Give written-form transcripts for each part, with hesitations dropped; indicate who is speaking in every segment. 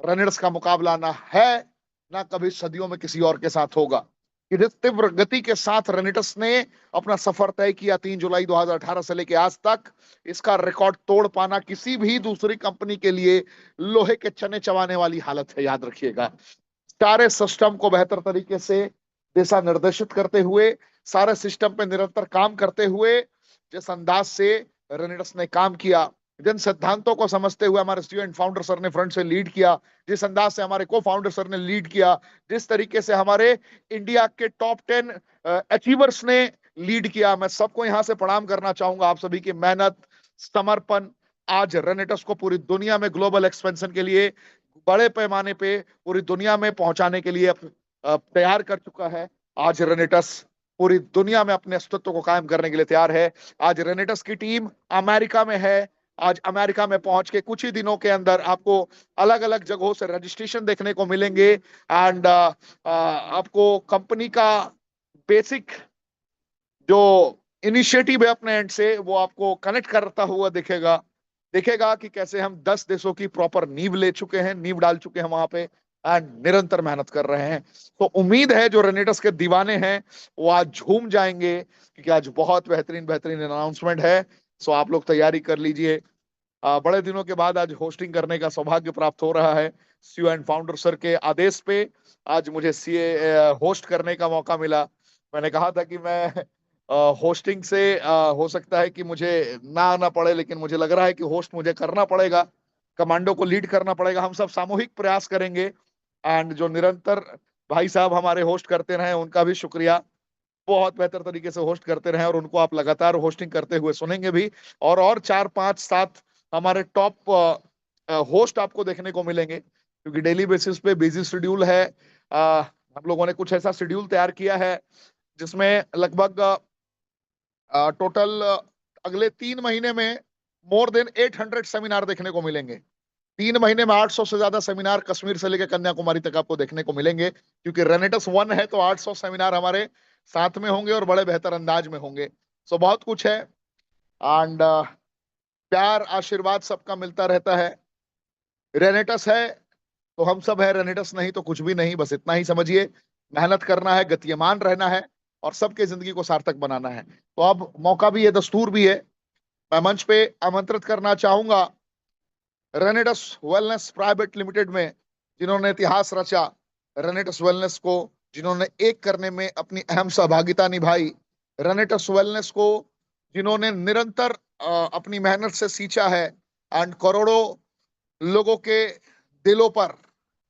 Speaker 1: रेनिड्स का मुकाबला ना है, ना कभी सदियों में किसी और के साथ होगा। कि जिस तीव्र गति के साथ रेनिड्स ने अपना सफर तय किया 3 जुलाई 2018 से लेकर आज तक, इसका रिकॉर्ड तोड़ पाना किसी भी दूसरी कंपनी के लिए लोहे के चने चबाने वाली हालत है, याद रखिएगा। सारे सिस्टम को बेहतर तरीके से दिशा निर्देशित करते हुए, सारे सिस्टम पे निरंतर काम करते हुए, जिस अंदाज से रेनिडस ने काम किया, जिन सिद्धांतों को समझते हुए हमारे सीईओ एंड फाउंडर सर ने फ्रंट से लीड किया, जिस अंदाज से हमारे को फाउंडर सर ने लीड किया, जिस तरीके से हमारे इंडिया के टॉप 10 अचीवर्स ने लीड किया, मैं सबको यहां से प्रणाम करना चाहूंगा। आप सभी की मेहनत, समर्पण आज रेनेटस को पूरी दुनिया में ग्लोबल एक्सपेंशन के लिए, बड़े पैमाने पे पूरी दुनिया में पहुंचाने के लिए तैयार कर चुका है। आज रेनेटस पूरी दुनिया में अपने अस्तित्व को कायम करने के लिए तैयार है। आज रेनेटस की टीम अमेरिका में है। आज अमेरिका में पहुंच के कुछ ही दिनों के अंदर आपको अलग अलग जगहों से रजिस्ट्रेशन देखने को मिलेंगे एंड आपको कंपनी का बेसिक जो इनिशिएटिव है अपने एंड से वो आपको कनेक्ट करता हुआ दिखेगा। दिखेगा कि कैसे हम 10 देशों की प्रॉपर नींव ले चुके हैं, नींव डाल चुके हैं वहां पे एंड निरंतर मेहनत कर रहे हैं। तो उम्मीद है जो रेनेटस के दीवाने हैं वो आज झूम जाएंगे, क्योंकि आज बहुत बेहतरीन बेहतरीन अनाउंसमेंट है। सो आप लोग तैयारी कर लीजिए। बड़े दिनों के बाद आज होस्टिंग करने का सौभाग्य प्राप्त हो रहा है। सीईओ एंड फाउंडर सर के आदेश पे आज मुझे सीए होस्ट करने का मौका मिला। मैंने कहा था कि मैं होस्टिंग से हो सकता है कि मुझे ना आना पड़े, लेकिन मुझे लग रहा है कि होस्ट मुझे करना पड़ेगा, कमांडो को लीड करना पड़ेगा। हम सब सामूहिक प्रयास करेंगे एंड जो निरंतर भाई साहब हमारे होस्ट करते रहे उनका भी शुक्रिया। बहुत बेहतर तरीके से होस्ट करते रहे और उनको आप लगातार होस्टिंग करते हुए सुनेंगे भी। और 4 5 7 हमारे टॉप होस्ट आपको देखने को मिलेंगे, क्योंकि डेली बेसिस पे बिजी शेड्यूल है। हम लोगों ने कुछ ऐसा शेड्यूल तैयार किया है जिसमें लगभग टोटल अगले 3 महीने में मोर देन 800 सेमिनार देखने को मिलेंगे। 3 महीने में 800 से ज्यादा सेमिनार कश्मीर से लेकर कन्याकुमारी तक आपको देखने को मिलेंगे, क्योंकि रेनेटस 1 है तो 800 सेमिनार हमारे साथ में होंगे और बड़े बेहतर अंदाज में होंगे। सो बहुत कुछ है एंड प्यार आशीर्वाद सबका मिलता रहता है। रेनेटस है तो हम सब है, रेनेटस नहीं तो कुछ भी नहीं। बस इतना ही समझिए, मेहनत करना है, गतिमान रहना है और सबके जिंदगी को सार्थक बनाना है। तो अब मौका भी है, दस्तूर भी है, मैं मंच पे आमंत्रित करना चाहूंगा रेनेटस वेलनेस प्राइवेट लिमिटेड में जिन्होंने इतिहास रचा, रेनेटस वेलनेस को जिन्होंने एक करने में अपनी अहम सहभागिता निभाई, रेनेटस वेलनेस को जिन्होंने निरंतर अपनी मेहनत से सींचा है एंड करोड़ों लोगों के दिलों पर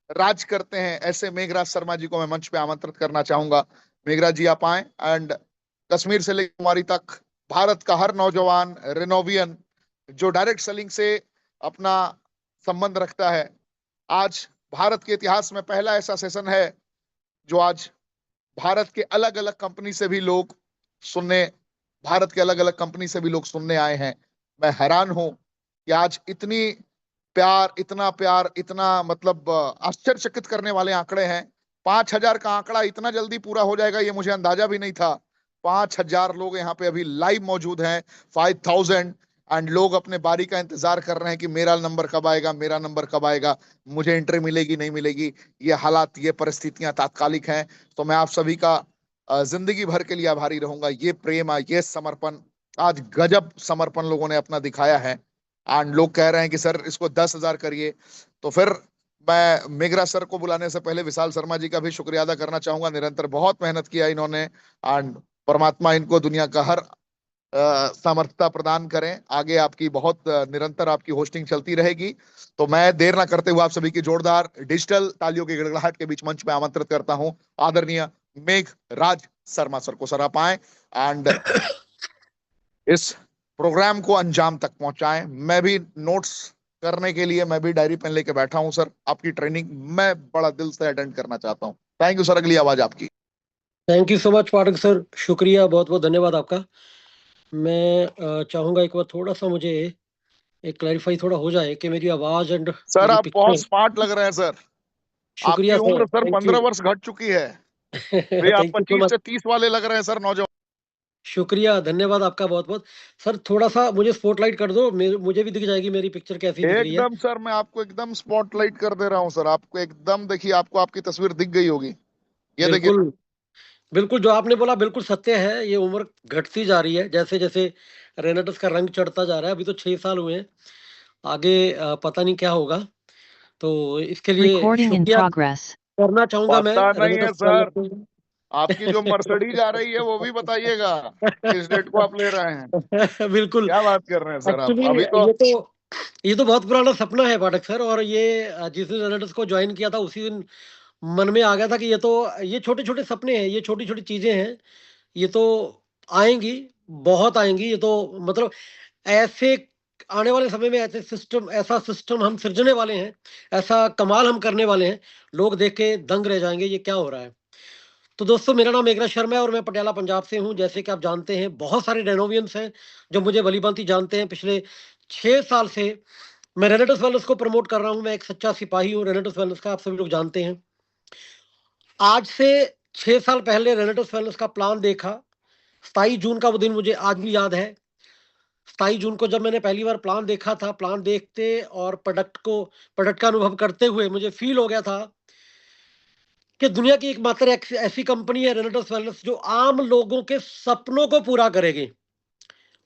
Speaker 1: राज करते हैं, ऐसे मेघराज शर्मा जी को मैं मंच पे आमंत्रित करना चाहूंगा। मेघराज जी आप आए एंड कश्मीर से लेकर कुमारी तक भारत का हर नौजवान रेनोवियन जो डायरेक्ट सेलिंग से अपना संबंध रखता है, आज भारत के इतिहास में पहला ऐसा सेशन है जो आज भारत के अलग अलग कंपनी से भी लोग सुनने भारत के अलग अलग कंपनी से भी लोग सुनने आए हैं। मैं हैरान हूं कि आज इतना प्यार इतना मतलब आश्चर्यचकित करने वाले आंकड़े हैं। 5,000 का आंकड़ा इतना जल्दी पूरा हो जाएगा ये मुझे अंदाजा भी नहीं था। 5,000 लोग यहाँ पे अभी लाइव मौजूद हैं, 5,000 एंड लोग अपने बारी का इंतजार कर रहे हैं कि मेरा नंबर कब आएगा, मेरा नंबर कब आएगा, मुझे एंट्री मिलेगी नहीं मिलेगी। ये हालात, ये परिस्थितियां तात्कालिक हैं। तो मैं आप सभी का जिंदगी भर के लिए आभारी रहूंगा। ये प्रेम, ये समर्पण, आज गजब समर्पण लोगों ने अपना दिखाया है एंड लोग कह रहे हैं कि सर इसको 10,000 करिए। तो फिर मैं मेघरा सर को बुलाने से पहले विशाल शर्मा जी का भी शुक्रिया अदा करना चाहूंगा। निरंतर बहुत मेहनत किया इन्होंने एंड परमात्मा इनको दुनिया का हर सामर्थ्यता प्रदान करें। आगे आपकी बहुत निरंतर आपकी होस्टिंग चलती रहेगी। तो मैं देर ना करते हुए आप सभी की जोरदार डिजिटल तालियों की गड़गड़ाहट के बीच मंच में आमंत्रित करता हूं आदरणीय मेघराज शर्मा सर को। सर आप आए एंड इस प्रोग्राम को अंजाम तक पहुंचाएं। मैं भी नोट्स करने के लिए मैं भी डायरी पेन लेके बैठा हूं सर। आपकी ट्रेनिंग मैं बड़ा दिल से अटेंड करना चाहता हूं। Thank you sir. अगली आवाज आपकी।
Speaker 2: Thank you so much Pathak sir, शुक्रिया, बहुत बहुत धन्यवाद आपका। मैं चाहूंगा एक बार थोड़ा सा मुझे एक क्लैरिफाई थोड़ा हो जाए कि मेरी आवाज एंड
Speaker 1: सर
Speaker 2: मेरी
Speaker 1: आप बहुत
Speaker 2: पिक्चर।
Speaker 1: स्मार्ट लग रहे हैं सर। आपकी
Speaker 2: शुक्रिया
Speaker 1: उम्र
Speaker 2: सर,
Speaker 1: सर
Speaker 2: थैंक यू।
Speaker 1: 15 वर्ष घट चुकी है। अभी आप
Speaker 2: थैंक यू सो
Speaker 1: 25
Speaker 2: मच।
Speaker 1: से 30 वाले लग रहे हैं सर, नौजवान।
Speaker 2: शुक्रिया, धन्यवाद आपका बहुत-बहुत। सर थोड़ा-सा मुझे स्पॉटलाइट कर दो, मुझे भी दिख जाएगी मेरी पिक्चर कैसी दिख रही है।
Speaker 1: एकदम सर, मैं आपको एकदम स्पॉटलाइट कर दे रहा हूँ सर, आपको एकदम, देखिए आपको आपकी तस्वीर दिख गई होगी, ये देखिए।
Speaker 2: बिल्कुल, बिल्कुल जो आपने बोला बिल्कुल सत्य है। ये उम्र घटती जा रही है, जैसे-जैसे रेनेटिस का रंग चढ़ता जा रहा है। अभी तो 6 साल हुए हैं, आगे पता नहीं क्या होगा। तो इसके लिए
Speaker 3: Recording in
Speaker 2: शुक्रिया
Speaker 3: progress.
Speaker 2: करना चाहूँगा मैं
Speaker 1: पता नहीं है
Speaker 2: रेनेटिस वालों
Speaker 1: सर,
Speaker 2: को।
Speaker 1: आपकी जो मर्सिडीज आ रही है वो भी बताइएगा, किस डेट को आप ले रहे हैं,
Speaker 2: बिल्कुल,
Speaker 1: क्या बात कर रहे हैं सर आप
Speaker 2: एक्चुअली
Speaker 1: अभी तो।
Speaker 2: ये तो बहुत पुराना सपना है पाठक सर, और ये जिस दिन रेनेटिस को जॉइन किया था उसी दिन मन में आ गया था कि ये छोटे-छोटे सपने हैं, ये छोटी-छोटी चीज़ें हैं, ये तो आएँगी, बहुत आएँगी। ये तो मतलब ऐसे आने वाले समय में ऐसा सिस्टम हम सिरजने वाले हैं, ऐसा कमाल हम करने वाले हैं, लोग देख के दंग रह जाएँगे, ये क्या हो रहा है? तो दोस्तों, मेरा नाम मेघराज शर्मा है और मैं पटियाला पंजाब से हूँ। जैसे कि आप जानते हैं, बहुत सारे रेनोवियंस हैं, जो मुझे भली-भांति जानते हैं। पिछले 6 साल से मैं रेनेटिस वेलनेस को प्रमोट कर रहा हूँ। मैं एक सच्चा सिपाही हूँ रेनेटिस वेलनेस का, आप सभी लोग जानते हैं। आज से 6 साल पहले रेनेटिस वेलनेस का प्लान देखा, 27 जून का वो दिन मुझे आज भी याद है। 27 जून को जब मैंने पहली बार प्लान देखा था, प्लान देखते और प्रोडक्ट का अनुभव करते हुए मुझे फ़ील हो गया था कि दुनिया की एकमात्र ऐसी कंपनी है रेनेटिस वेलनेस, जो आम लोगों के सपनों को पूरा करेगी।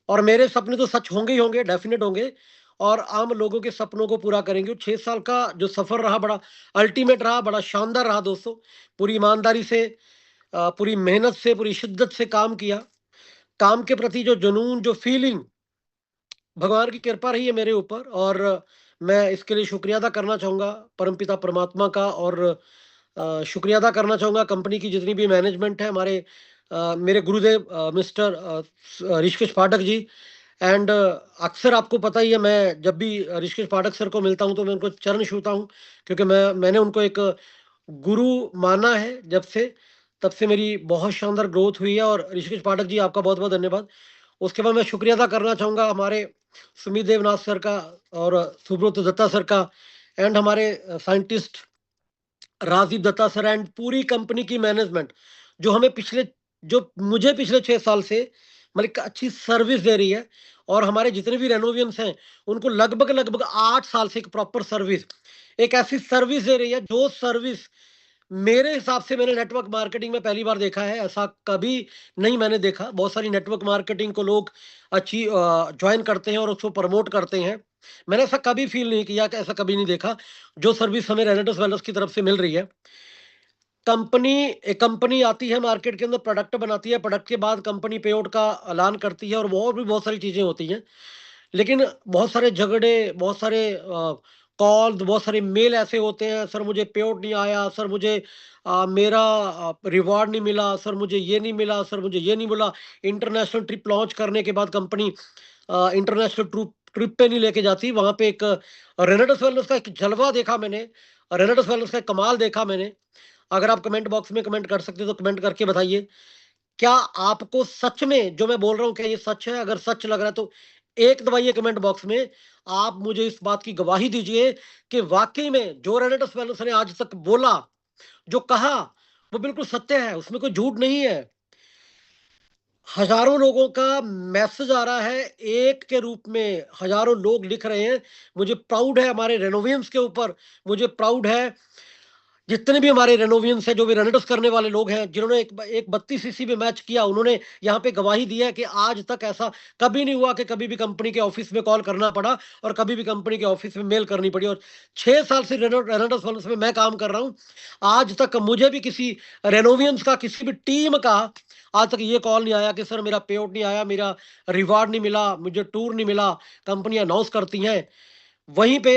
Speaker 2: और मेरे सपने तो सच होंगे ही होंगे, डेफिनेट होंगे, और आम लोगों के सपनों को पूरा करेंगे। 6 साल का जो सफर रहा, बड़ा अल्टीमेट रहा, बड़ा शानदार रहा दोस्तों। पूरी ईमानदारी से, पूरी मेहनत से, पूरी शिद्दत से काम किया। काम के प्रति जो जुनून, जो फीलिंग, भगवान की कृपा रही है मेरे ऊपर, और मैं इसके लिए शुक्रिया अदा करना चाहूँगा परमपिता परमात्मा का, और शुक्रिया अदा करना चाहूँगा कंपनी की जितनी भी मैनेजमेंट है, मेरे गुरुदेव मिस्टर ऋषिकेश पाठक जी। एंड अक्सर आपको पता ही है, मैं जब भी ऋषिकेश पाठक सर को मिलता हूँ तो मैं उनको चरण छूता हूँ, क्योंकि मैंने उनको एक गुरु माना है जब से, तब से मेरी बहुत शानदार ग्रोथ हुई है। और ऋषिकेश पाठक जी, आपका बहुत बहुत धन्यवाद। उसके बाद मैं शुक्रिया अदा करना चाहूँगा हमारे सुमित देवनाथ सर का, और सुब्रत दत्ता सर का, एंड हमारे scientist Rajiv Datta sir, and पूरी कंपनी की मैनेजमेंट, जो मुझे पिछले 6 साल से मतलब एक अच्छी सर्विस दे रही है। और हमारे जितने भी रेनोवियंस हैं, उनको लगभग 8 साल से एक प्रॉपर सर्विस, एक ऐसी सर्विस दे रही है, जो सर्विस मेरे हिसाब से मैंने नेटवर्क मार्केटिंग में पहली बार देखा है। ऐसा कभी नहीं मैंने देखा। बहुत सारी नेटवर्क मार्केटिंग को लोग अच्छी जॉइन करते हैं और उसको प्रमोट करते हैं। मैंने ऐसा कभी फील नहीं किया, कि ऐसा कभी नहीं देखा, जो सर्विस हमें रेनेटिस वेलनेस की तरफ से मिल रही है। एक कंपनी आती है मार्केट के अंदर, प्रोडक्ट बनाती है, प्रोडक्ट के बाद कंपनी पे आउट का ऐलान करती है, और वो और भी बहुत सारी चीजें होती हैं। लेकिन बहुत सारे झगड़े, बहुत सारे कॉल, बहुत सारे मेल ऐसे होते हैं, सर मुझे पे आउट नहीं आया, सर मुझे मेरा रिवॉर्ड नहीं मिला, सर मुझे ये नहीं मिला, सर मुझे ये नहीं मिला। इंटरनेशनल ट्रिप लॉन्च करने के बाद कंपनी इंटरनेशनल ट्रिप पे नहीं लेके जाती। वहां पे एक रेनेटिस वेलनेस का एक जलवा देखा मैंने, रेनेटिस वेलनेस का कमाल देखा मैंने। अगर आप कमेंट बॉक्स में कमेंट कर सकते हो तो कमेंट करके बताइए, क्या आपको सच में जो मैं बोल रहा हूँ, क्या ये सच है? अगर सच लग रहा है तो एक दबाइए कमेंट बॉक्स में। आप मुझे इस बात की गवाही दीजिए कि वाकई में जो रेनेटिस वेलनेस ने आज तक बोला, जो कहा, वो बिल्कुल सत्य है, उसमें कोई झूठ नहीं है। हजारों लोगों का मैसेज आ रहा है, एक के रूप में हजारों लोग लिख रहे हैं। मुझे प्राउड है हमारे रेनोवियंस के ऊपर, मुझे प्राउड है जितने भी हमारे रेनोवियंस हैं, जो भी रेनेटिस करने वाले लोग हैं, जिन्होंने एक 32 सीसी में मैच किया, उन्होंने यहाँ पे गवाही दी है कि आज तक ऐसा कभी नहीं हुआ कि कभी भी कंपनी के ऑफिस में कॉल करना पड़ा, और कभी भी कंपनी के ऑफिस में मेल करनी पड़ी। और 6 साल से रेनेटिस वेलनेस में मैं काम कर रहा हूँ, आज तक मुझे भी किसी रेनोवियंस का, किसी भी टीम का आज तक ये कॉल नहीं आया कि सर मेरा पे आउट नहीं आया, मेरा रिवार्ड नहीं मिला, मुझे टूर नहीं मिला। कंपनी अनाउंस करती हैं, वहीं पे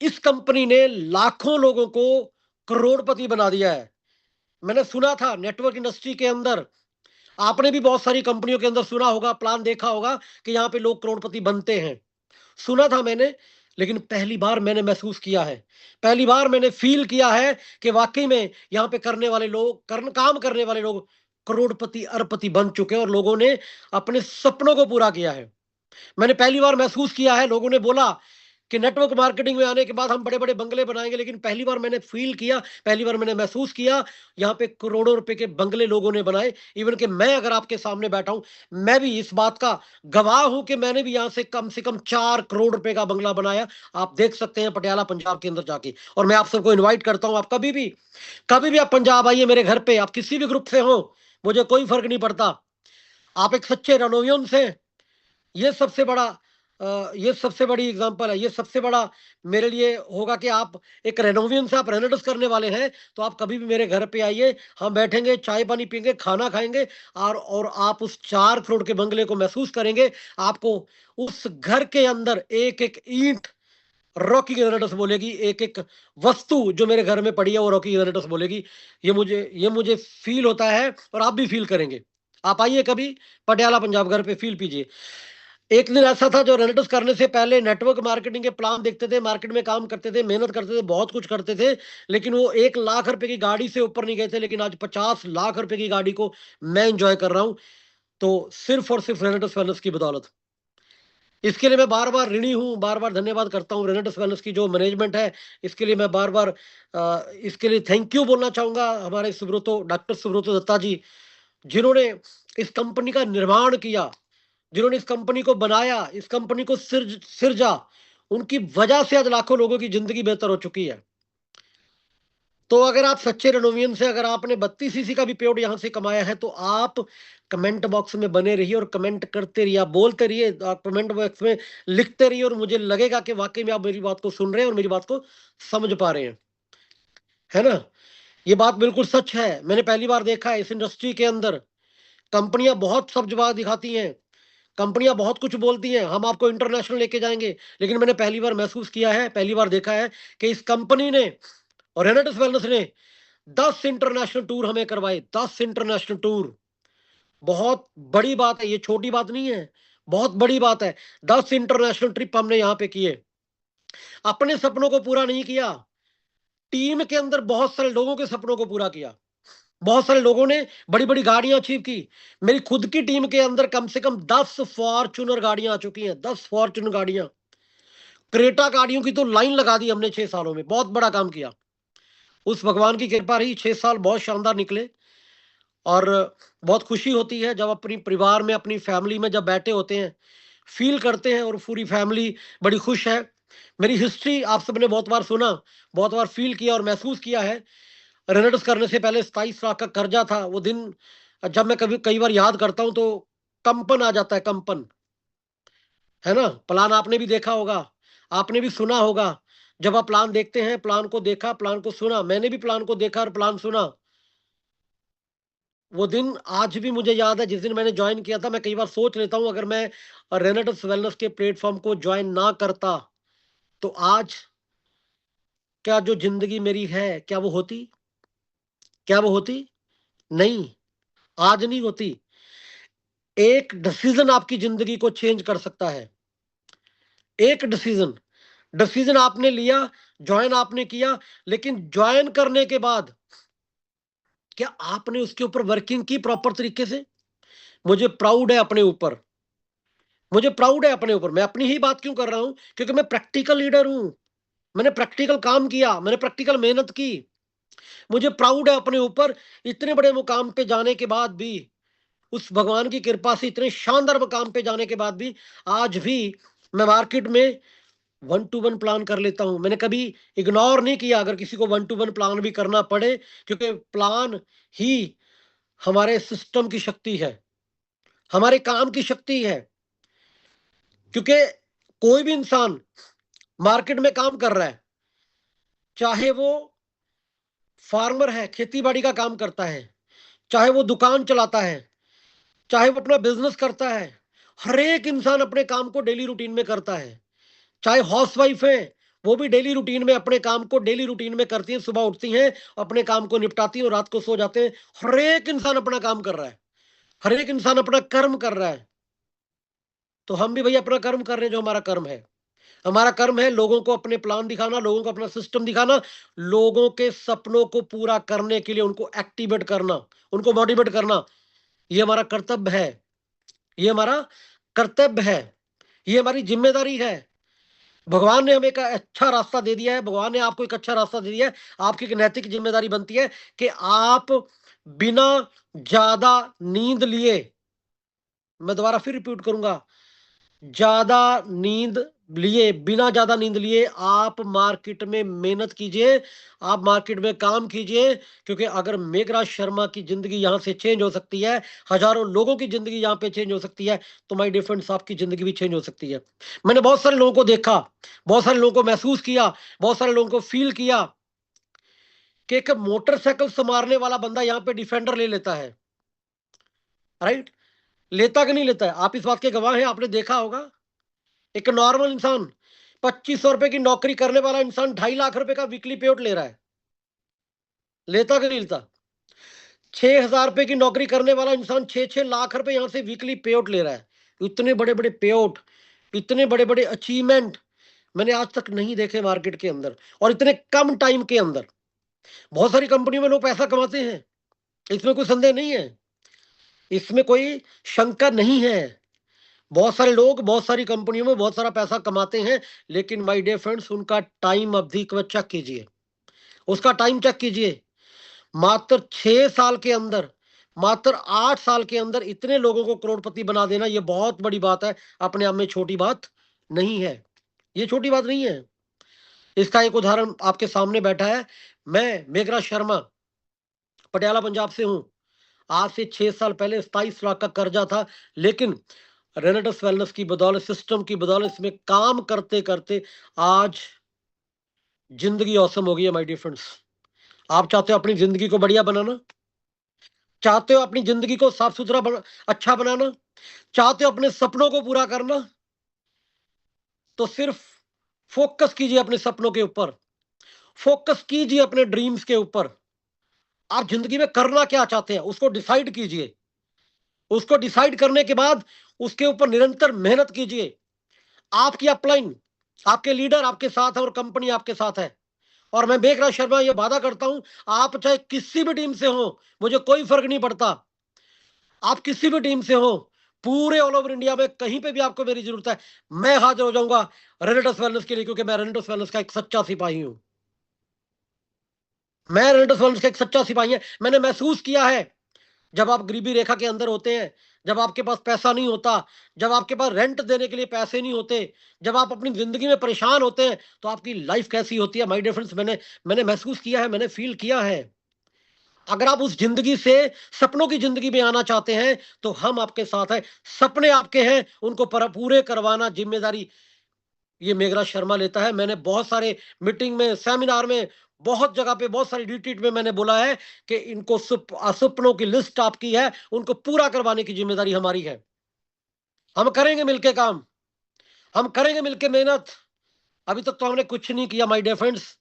Speaker 2: इस कंपनी ने लाखों लोगों को करोड़पति बना दिया है। मैंने सुना था नेटवर्क इंडस्ट्री के अंदर, आपने भी बहुत सारी कंपनियों के अंदर सुना होगा, प्लान देखा होगा कि यहाँ पे लोग करोड़पति बनते हैं। सुना था मैंने, लेकिन पहली बार मैंने महसूस किया है, पहली बार मैंने फील किया है कि वाकई में यहाँ पे काम करने वाले लोग करोड़पति, अरबपति बन चुके हैं, और लोगों ने अपने सपनों को पूरा किया है। मैंने पहली बार महसूस किया है, लोगों ने बोला कि नेटवर्क मार्केटिंग में आने के बाद हम बड़े बड़े बंगले बनाएंगे, लेकिन पहली बार मैंने फील किया, पहली बार मैंने महसूस किया, यहाँ पे करोड़ों रुपए के बंगले लोगों ने बनाए। इवन कि मैं अगर आपके सामने बैठा हूं, मैं भी इस बात का गवाह हूं कि मैंने भी यहाँ से कम 4 करोड़ रुपए का बंगला बनाया। आप देख सकते हैं पटियाला पंजाब के अंदर जाके। और मैं आप सबको इन्वाइट करता हूं, आप कभी भी आप पंजाब आइए मेरे घर पे, आप किसी भी ग्रुप से हो, मुझे कोई फर्क नहीं पड़ता। आप एक सच्चे रेनोवियन से, ये सबसे बड़ा ये सबसे बड़ी एग्जांपल है, ये सबसे बड़ा मेरे लिए होगा कि आप एक रेनोवियन से आप रेनेटिस करने वाले हैं, तो आप कभी भी मेरे घर पे आइए, हम बैठेंगे, चाय पानी पियेंगे, खाना खाएंगे, और आप उस 4 करोड़ के बंगले को महसूस करेंगे। आपको उस घर के अंदर एक एक ईंट रॉकी रेनेटिस बोलेगी, एक एक वस्तु जो मेरे घर में पड़ी है वो रॉकी रेनेटिस बोलेगी। ये मुझे फील होता है, और आप भी फील करेंगे। आप आइए कभी पटियाला पंजाब घर पे, फील कीजिए। एक दिन ऐसा था, जो रेनेटिस करने से पहले नेटवर्क मार्केटिंग के प्लान देखते थे, मार्केट में काम करते थे, मेहनत करते थे, बहुत कुछ करते थे, लेकिन वो 1 लाख रुपए की गाड़ी से ऊपर नहीं गए थे। लेकिन आज 50 लाख रुपए की गाड़ी को मैं एंजॉय कर रहा हूं, तो सिर्फ और सिर्फ रेनेटिस वेलनेस की बदौलत। इसके लिए मैं बार बार ऋणी हूं, बार बार धन्यवाद करता हूं रेनेटिस वेलनेस की जो मैनेजमेंट है। इसके लिए मैं बार बार इसके लिए थैंक यू बोलना चाहूंगा हमारे सुब्रतो, डॉक्टर सुब्रतो दत्ता जी, जिन्होंने इस कंपनी का निर्माण किया, जिन्होंने इस कंपनी को बनाया, इस कंपनी को सिरजा। उनकी वजह से आज लाखों लोगों की जिंदगी बेहतर हो चुकी है। तो अगर आप सच्चे रेनोवियन से, अगर आपने 32 सीसी का भी पेड़ यहां से कमाया है, तो आप कमेंट बॉक्स में बने रहिए और कमेंट करते रहिए, आप बोलते रहिए, आप कमेंट बॉक्स में लिखते रहिए, और मुझे लगेगा कि वाकई में आप मेरी बात को सुन रहे हैं और मेरी बात को समझ पा रहे हैं, है ना। ये बात बिल्कुल सच है। मैंने पहली बार देखा है इस इंडस्ट्री के अंदर, कंपनियां बहुत सब जवाब दिखाती हैं, कंपनियां बहुत कुछ बोलती हैं, हम आपको इंटरनेशनल लेके जाएंगे, लेकिन मैंने पहली बार महसूस किया है, पहली बार देखा है कि इस कंपनी ने और रेनेटिस वेलनेस ने 10 इंटरनेशनल टूर हमें करवाए, 10 इंटरनेशनल टूर। बहुत बड़ी बात है, ये छोटी बात नहीं है, बहुत बड़ी बात है। 10 इंटरनेशनल ट्रिप हमने यहाँ पे किए। अपने सपनों को पूरा नहीं किया, टीम के अंदर बहुत सारे लोगों के सपनों को पूरा किया। बहुत सारे लोगों ने बड़ी बड़ी गाड़ियां अचीव की। मेरी खुद की टीम के अंदर कम से कम 10 फॉर्च्यूनर गाड़ियां आ चुकी हैं, 10 फॉर्च्यूनर गाड़ियां, क्रेटा गाड़ियों की तो लाइन लगा दी हमने 6 सालों में। बहुत बड़ा काम किया, उस भगवान की कृपा रही, 6 साल बहुत शानदार निकले। और बहुत खुशी होती है जब अपनी परिवार में, अपनी फैमिली में जब बैठे होते हैं, फील करते हैं, और पूरी फैमिली बड़ी खुश है। मेरी हिस्ट्री आप सबने बहुत बार सुना, बहुत बार फील किया और महसूस किया है। रेनेटिस करने से पहले 27 लाख का कर्जा था। वो दिन जब मैं कई बार याद करता हूं, तो कंपन आ जाता है, कंपन, है ना। प्लान आपने भी देखा होगा, आपने भी सुना होगा। जब आप प्लान देखते हैं, प्लान को देखा, प्लान को सुना, मैंने भी प्लान को देखा और प्लान सुना। वो दिन आज भी मुझे याद है, जिस दिन मैंने ज्वाइन किया था। मैं कई बार सोच लेता हूं, अगर मैं रेनेटिस वेलनेस के प्लेटफॉर्म को ज्वाइन ना करता, तो आज क्या जो जिंदगी मेरी है, क्या वो होती? क्या वो होती? नहीं, आज नहीं होती। एक डिसीजन आपकी जिंदगी को चेंज कर सकता है। एक डिसीजन, डिसीजन आपने लिया, ज्वाइन आपने किया, लेकिन ज्वाइन करने के बाद क्या आपने उसके ऊपर वर्किंग की प्रॉपर तरीके से? मुझे प्राउड है अपने ऊपर, मुझे प्राउड है अपने ऊपर। मैं अपनी ही बात क्यों कर रहा हूं? क्योंकि मैं प्रैक्टिकल लीडर हूं, मैंने प्रैक्टिकल काम किया, मैंने प्रैक्टिकल मेहनत की। मुझे प्राउड है अपने ऊपर। इतने बड़े मुकाम पे जाने के बाद भी, उस भगवान की कृपा से इतने शानदार मुकाम पे जाने के बाद भी, आज भी मैं मार्केट में 1-to-1 प्लान कर लेता हूं। मैंने कभी इग्नोर नहीं किया अगर किसी को 1-to-1 प्लान भी करना पड़े, क्योंकि प्लान ही हमारे सिस्टम की शक्ति है, हमारे काम की शक्ति है। क्योंकि कोई भी इंसान मार्केट में काम कर रहा है, चाहे वो फार्मर है, खेती बाड़ी का काम करता है, चाहे वो दुकान चलाता है, चाहे वो अपना बिजनेस करता है, हर एक इंसान अपने काम को डेली रूटीन में करता है। चाहे हाउसवाइफ है, वो भी डेली रूटीन में अपने काम को डेली रूटीन में करती है। सुबह उठती हैं, अपने काम को निपटाती हैं और रात को सो जाते हैं। हर एक इंसान अपना काम कर रहा है, हर एक इंसान अपना कर्म कर रहा है। तो हम भी भाई अपना कर्म कर रहे हैं, जो हमारा कर्म है। हमारा कर्म है लोगों को अपने प्लान दिखाना, लोगों को अपना सिस्टम दिखाना, लोगों के सपनों को पूरा करने के लिए उनको एक्टिवेट करना, उनको मोटिवेट करना। ये हमारा कर्तव्य है, ये हमारा कर्तव्य है, ये हमारी जिम्मेदारी है। भगवान ने हमें एक अच्छा रास्ता दे दिया है, भगवान ने आपको एक अच्छा रास्ता दे दिया है। आपकी एक नैतिक जिम्मेदारी बनती है कि आप बिना ज्यादा नींद लिए, मैं दोबारा फिर रिपीट करूंगा, ज्यादा नींद लिए, बिना ज्यादा नींद लिए आप मार्केट में मेहनत कीजिए, आप मार्केट में काम कीजिए। क्योंकि अगर मेघराज शर्मा की जिंदगी यहां से चेंज हो सकती है, हजारों लोगों की जिंदगी यहां पे चेंज हो सकती है, तो माय डियर फ्रेंड्स आपकी जिंदगी भी चेंज हो सकती है। मैंने बहुत सारे लोगों को देखा, बहुत सारे लोगों को महसूस किया, बहुत सारे लोगों को फील किया कि एक मोटरसाइकिल संभालने वाला बंदा यहां पे डिफेंडर ले लेता है, राइट? लेता कि नहीं लेता है? आप इस बात के गवाह हैं, आपने देखा होगा। एक नॉर्मल इंसान, 2500 रुपए की नौकरी करने वाला इंसान 2.5 लाख रुपए का वीकली पे आउट ले रहा है, लेता कि नहीं लेता? 6,000 रुपए की नौकरी करने वाला इंसान 6-6 लाख रुपए यहां से वीकली पे आउट ले रहा है। इतने बड़े बड़े पे आउट, इतने बड़े बड़े अचीवमेंट मैंने आज तक नहीं देखे मार्केट के अंदर, और इतने कम टाइम के अंदर। बहुत सारी कंपनियों में लोग पैसा कमाते हैं, इसमें कोई संदेह नहीं है, इसमें कोई शंका नहीं है। बहुत सारे लोग बहुत सारी कंपनियों में बहुत सारा पैसा कमाते हैं, लेकिन माय डियर फ्रेंड्स उनका टाइम अवधि को चेक कीजिए, उसका टाइम चेक कीजिए। मात्र 6 साल के अंदर, मात्र 8 साल के अंदर इतने लोगों को करोड़पति बना देना, यह बहुत बड़ी बात है, अपने आप में छोटी बात नहीं है, ये छोटी बात नहीं है। इसका एक उदाहरण आपके सामने बैठा है। मैं मेघराज शर्मा पटियाला पंजाब से हूं। आज से 6 साल पहले 27 लाख का कर्जा था, लेकिन रेनेटस वेलनेस की बदौलत, सिस्टम की बदौलत, इसमें काम करते करते आज जिंदगी औसम हो गई है माय डियर फ्रेंड्स। आप चाहते हो अपनी जिंदगी को बढ़िया बनाना, चाहते हो अपनी जिंदगी को साफ सुथरा अच्छा बनाना, चाहते हो अपने सपनों को पूरा करना, तो सिर्फ फोकस कीजिए अपने सपनों के ऊपर, फोकस कीजिए अपने ड्रीम्स के ऊपर। आप जिंदगी में करना क्या चाहते हैं उसको डिसाइड कीजिए, उसको डिसाइड करने के बाद उसके ऊपर निरंतर मेहनत कीजिए। आपकी अपलाइन, आपके लीडर आपके साथ है और कंपनी आपके साथ है। और मैं मेघराज शर्मा ये वादा करता हूं, आप चाहे किसी भी टीम से हो, मुझे कोई फर्क नहीं पड़ता, आप किसी भी टीम से हो, पूरे ऑल ओवर इंडिया में कहीं पे भी आपको मेरी जरूरत है, मैं हाजिर हो जाऊंगा रेनेटस वेलनेस के लिए, क्योंकि मैं रेनेटस वेलनेस का एक सच्चा सिपाही हूं। मैं रेनेटस वेलनेस का एक सच्चा सिपाही है। मैंने महसूस किया है, जब आप गरीबी रेखा के अंदर होते हैं, जब आपके पास पैसा नहीं होता, जब आपके पास रेंट देने के लिए पैसे नहीं होते, जब आप अपनी जिंदगी में परेशान होते हैं, तो आपकी लाइफ कैसी होती है माय डियर फ्रेंड्स। मैंने महसूस किया है, मैंने फील किया है। अगर आप उस जिंदगी से सपनों की जिंदगी में आना चाहते हैं, तो हम आपके साथ हैं। सपने आपके हैं, उनको पूरे करवाना जिम्मेदारी ये मेघराज शर्मा लेता है। मैंने बहुत सारे मीटिंग में, सेमिनार में, बहुत जगह पे, बहुत सारी रिट्रीट में मैंने बोला है कि इनको सपनों की लिस्ट आपकी है, उनको पूरा करवाने की जिम्मेदारी हमारी है। हम करेंगे मिलके काम, हम करेंगे मिलके मेहनत। अभी तक तो हमने कुछ नहीं किया माय डियर फ्रेंड्स,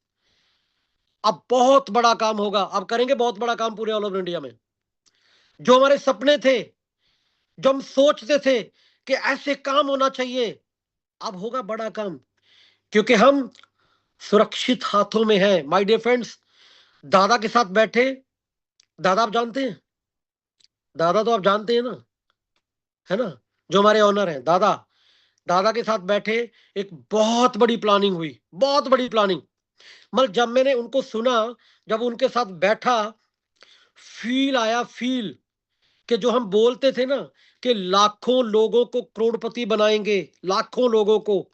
Speaker 2: अब बहुत बड़ा काम होगा, अब करेंगे बहुत बड़ा काम पूरे ऑल ओवर इंडिया में। जो हमारे सपने थे, जो हम सोचते थे कि ऐसे काम होना चाहिए, अब होगा बड़ा काम, क्योंकि हम सुरक्षित हाथों में हैं माय डियर फ्रेंड्स। दादा के साथ बैठे, दादा आप जानते हैं, दादा तो आप जानते हैं ना, है ना, जो हमारे ऑनर हैं दादा, दादा के साथ बैठे, एक बहुत बड़ी प्लानिंग हुई, बहुत बड़ी प्लानिंग। मतलब जब मैंने उनको सुना, जब उनके साथ बैठा, फील आया, फील कि जो हम बोलते थे ना कि लाखों लोगों को करोड़पति बनाएंगे, लाखों लोगों को,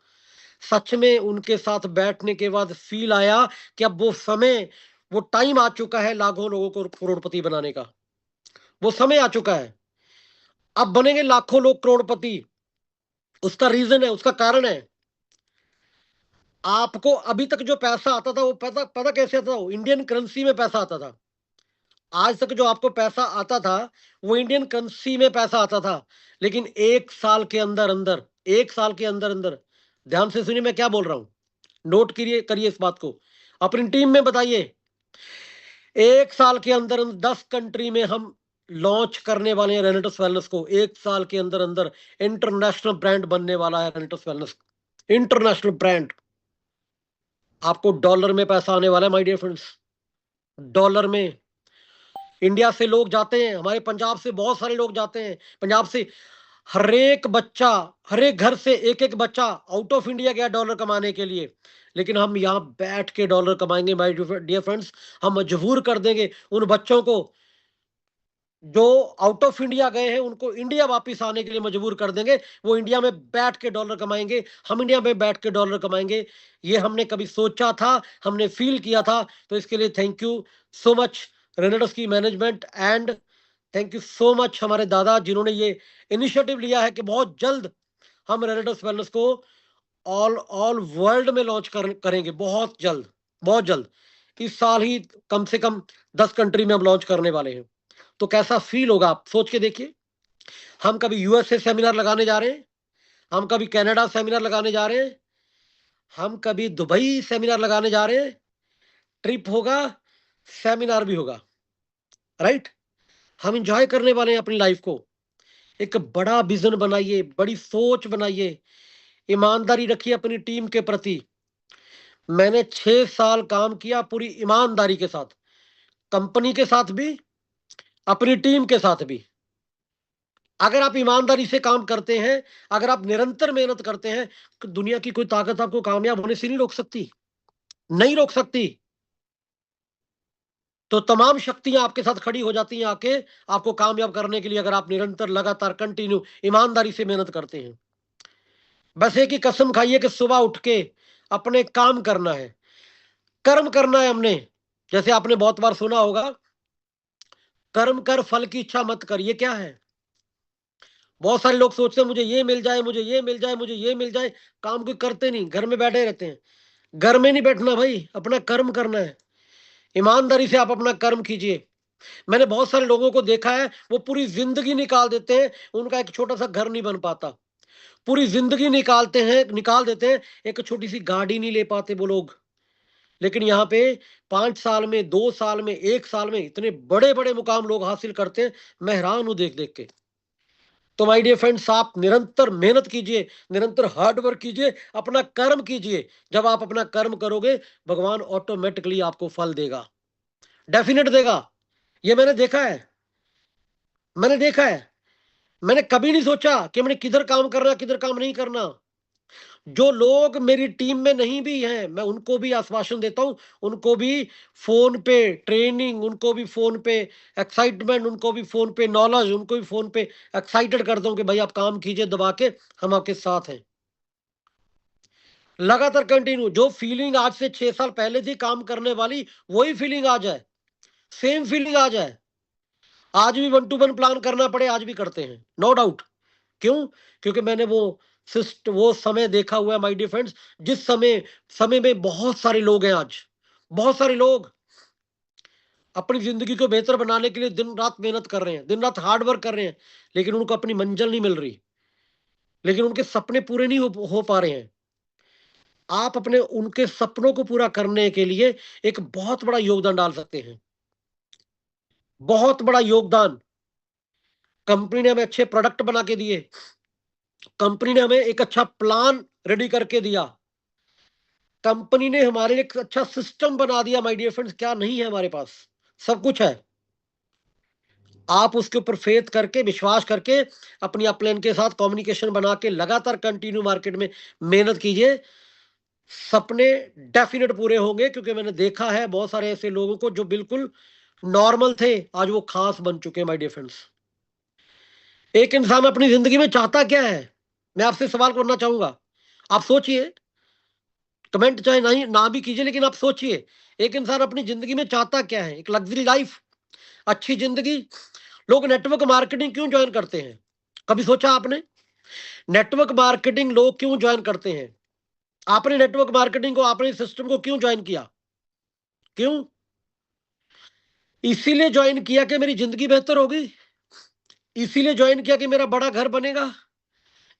Speaker 2: सच में उनके साथ बैठने के बाद फील आया कि अब वो समय, वो टाइम आ चुका है लाखों लोगों को करोड़पति बनाने का, वो समय आ चुका है। अब बनेंगे लाखों लोग करोड़पति। उसका रीजन है, उसका कारण है, आपको अभी तक जो पैसा आता था वो पता पता कैसे आता था? वो इंडियन करेंसी में पैसा आता था। आज तक जो आपको पैसा आता था वो इंडियन करेंसी में पैसा आता था, लेकिन 1 साल के अंदर अंदर, 1 साल के अंदर अंदर, ध्यान से सुनिए मैं क्या बोल रहा हूं, नोट करिए, करिए इस बात को, अपनी टीम में बताइए। 1 साल के अंदर 10 कंट्री में हम लॉन्च करने वाले हैं रेनेटस वेलनेस को। 1 साल के अंदर अंदर इंटरनेशनल ब्रांड बनने वाला है रेनेटस वेलनेस, इंटरनेशनल ब्रांड। आपको डॉलर में पैसा आने वाला है माय डियर फ्रेंड्स, डॉलर में। इंडिया से लोग जाते हैं, हमारे पंजाब से बहुत सारे लोग जाते हैं, पंजाब से हर एक बच्चा, हर एक घर से एक एक बच्चा आउट ऑफ इंडिया गया डॉलर कमाने के लिए, लेकिन हम यहाँ बैठ के डॉलर कमाएंगे माय डियर फ्रेंड्स। हम मजबूर कर देंगे उन बच्चों को जो आउट ऑफ इंडिया गए हैं, उनको इंडिया वापस आने के लिए मजबूर कर देंगे। वो इंडिया में बैठ के डॉलर कमाएंगे, हम इंडिया में बैठ के डॉलर कमाएंगे। ये हमने कभी सोचा था, हमने फील किया था। तो इसके लिए थैंक यू सो मच रेनेडस की management, and thank you so much हमारे दादा जिन्होंने ये इनिशिएटिव लिया है कि बहुत जल्द हम रेनेडस वेलनेस को ऑल वर्ल्ड में लॉन्च करेंगे, बहुत जल्द, बहुत जल्द। इस साल ही कम से कम 10 कंट्री में हम लॉन्च करने वाले हैं। तो कैसा फील होगा आप सोच के देखिए। हम कभी यूएसए सेमिनार लगाने जा रहे हैं, हम कभी कनाडा सेमिनार लगाने जा रहे हैं, हम कभी दुबई सेमिनार लगाने जा रहे हैं। ट्रिप होगा, सेमिनार भी होगा, राइट। हम इंजॉय करने वाले हैं अपनी लाइफ को। एक बड़ा विजन बनाइए, बड़ी सोच बनाइए, ईमानदारी रखिए अपनी टीम के प्रति। मैंने 6 साल काम किया पूरी ईमानदारी के साथ, कंपनी के साथ भी, अपनी टीम के साथ भी। अगर आप ईमानदारी से काम करते हैं, अगर आप निरंतर मेहनत करते हैं, तो दुनिया की कोई ताकत आपको कामयाब होने से नहीं रोक सकती, नहीं रोक सकती। तो तमाम शक्तियां आपके साथ खड़ी हो जाती हैं आके आपको कामयाब करने के लिए, अगर आप निरंतर लगातार कंटिन्यू ईमानदारी से मेहनत करते हैं। बस एक ही कसम खाइए कि सुबह उठ के अपने काम करना है, कर्म करना है हमने। जैसे आपने बहुत बार सुना होगा, कर्म कर फल की इच्छा मत कर। ये क्या है? बहुत सारे लोग सोचते हैं मुझे ये मिल जाए, मुझे ये मिल जाए, मुझे ये मिल जाए, काम कोई करते नहीं, घर में बैठे रहते हैं। घर में नहीं बैठना भाई, अपना कर्म करना है। ईमानदारी से आप अपना कर्म कीजिए। मैंने बहुत सारे लोगों को देखा है, वो पूरी जिंदगी निकाल देते हैं, उनका एक छोटा सा घर नहीं बन पाता। पूरी जिंदगी निकाल देते हैं, एक छोटी सी गाड़ी नहीं ले पाते वो लोग। लेकिन यहाँ पे 5 साल में, 2 साल में, 1 साल में इतने बड़े बड़े मुकाम लोग हासिल करते हैं। मैं हैरान हूं देख देख के। तो माय डियर फ्रेंड्स, आप निरंतर मेहनत कीजिए, निरंतर हार्ड वर्क कीजिए, अपना कर्म कीजिए। जब आप अपना कर्म करोगे, भगवान ऑटोमेटिकली आपको फल देगा, डेफिनेट देगा। ये मैंने देखा है, मैंने देखा है। मैंने कभी नहीं सोचा कि मैंने किधर काम करना, किधर काम नहीं करना। जो लोग मेरी टीम में नहीं भी हैं, मैं उनको भी आश्वासन देता हूं, उनको भी फोन पे ट्रेनिंग, उनको भी फोन पे एक्साइटमेंट, उनको भी फोन पे नॉलेज, उनको भी फोन पे एक्साइटेड करता हूं कि भाई आप काम कीजिए दबा के, हम आपके साथ हैं। लगातार कंटिन्यू, जो फीलिंग आज से 6 साल पहले थी काम करने वाली, वही फीलिंग आ जाए, सेम फीलिंग आ जाए। आज भी 1-to-1 प्लान करना पड़े, आज भी करते हैं, नो डाउट। क्यों? क्योंकि मैंने वो समय देखा हुआ है माय डियर फ्रेंड्स, जिस समय में बहुत सारे लोग हैं आज, बहुत सारे लोग अपनी जिंदगी को बेहतर बनाने के लिए दिन रात मेहनत कर रहे हैं, दिन रात हार्ड वर्क कर रहे हैं, लेकिन उनको अपनी मंजिल नहीं मिल रही, लेकिन उनके सपने पूरे नहीं हो पा रहे हैं। आप अपने उनके सपनों को पूरा करने के लिए एक बहुत बड़ा योगदान डाल सकते हैं, बहुत बड़ा योगदान। कंपनी ने हमें अच्छे प्रोडक्ट बना के दिए, कंपनी ने हमें एक अच्छा प्लान रेडी करके दिया, कंपनी ने हमारे लिए एक अच्छा सिस्टम बना दिया। माय डियर फ्रेंड्स, क्या नहीं है हमारे पास? सब कुछ है। आप उसके ऊपर फेथ करके, विश्वास करके, अपनी अपलाइन के साथ कम्युनिकेशन बना के लगातार कंटिन्यू मार्केट में मेहनत कीजिए, सपने डेफिनेट पूरे होंगे। क्योंकि मैंने देखा है बहुत सारे ऐसे लोगों को जो बिल्कुल नॉर्मल थे, आज वो खास बन चुके हैं। माय डियर फ्रेंड्स, एक इंसान अपनी जिंदगी में चाहता क्या है? मैं आपसे सवाल करना चाहूंगा, आप सोचिए। कमेंट चाहे नहीं ना भी कीजिए, लेकिन आप सोचिए, एक इंसान अपनी जिंदगी में चाहता क्या है? एक लग्जरी लाइफ, अच्छी जिंदगी। लोग नेटवर्क मार्केटिंग क्यों ज्वाइन करते हैं? कभी सोचा आपने? नेटवर्क मार्केटिंग लोग क्यों ज्वाइन करते हैं? आपने नेटवर्क मार्केटिंग को, आपने सिस्टम को क्यों ज्वाइन किया? क्यों? इसीलिए ज्वाइन किया कि मेरी जिंदगी बेहतर होगी, इसीलिए ज्वाइन किया कि मेरा बड़ा घर बनेगा,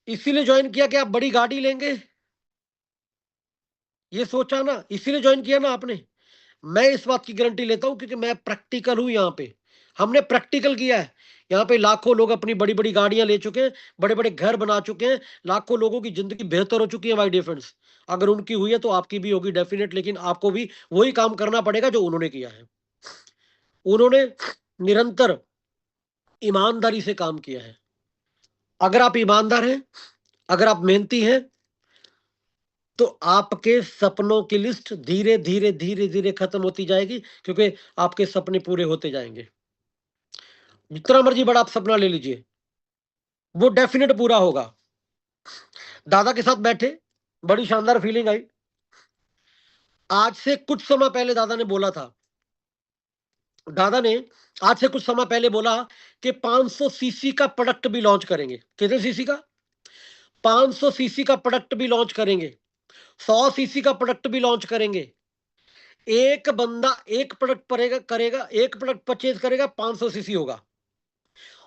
Speaker 2: इसीलिए ज्वाइन किया कि आप बड़ी गाड़ी लेंगे। ये सोचा ना, इसीलिए ज्वाइन किया ना आपने। मैं इस बात की गारंटी लेता हूं क्योंकि मैं प्रैक्टिकल हूं। यहाँ पे हमने प्रैक्टिकल किया है। यहाँ पे लाखों लोग अपनी बड़ी बड़ी गाड़ियां ले चुके हैं, बड़े बड़े घर बना चुके हैं, लाखों लोगों की जिंदगी बेहतर हो चुकी है माय डियर फ्रेंड्स। अगर उनकी हुई है तो आपकी भी होगी डेफिनेट, लेकिन आपको भी वही काम करना पड़ेगा जो उन्होंने किया है। उन्होंने निरंतर ईमानदारी से काम किया है। अगर आप ईमानदार हैं, अगर आप मेहनती हैं, तो आपके सपनों की लिस्ट धीरे धीरे धीरे धीरे खत्म होती जाएगी, क्योंकि आपके सपने पूरे होते जाएंगे। जितना मर्जी बड़ा आप सपना ले लीजिए, वो डेफिनेट पूरा होगा। दादा के साथ बैठे, बड़ी शानदार फीलिंग आई। आज से कुछ समय पहले दादा ने बोला था, दादा ने आज से कुछ समय पहले बोला कि 500 सीसी का प्रोडक्ट भी लॉन्च करेंगे। कितने सीसी का? 500 सीसी का प्रोडक्ट भी लॉन्च करेंगे, 100 सीसी का प्रोडक्ट भी लॉन्च करेंगे। एक बंदा एक प्रोडक्ट करेगा, एक प्रोडक्ट परचेज करेगा, 500 सीसी होगा।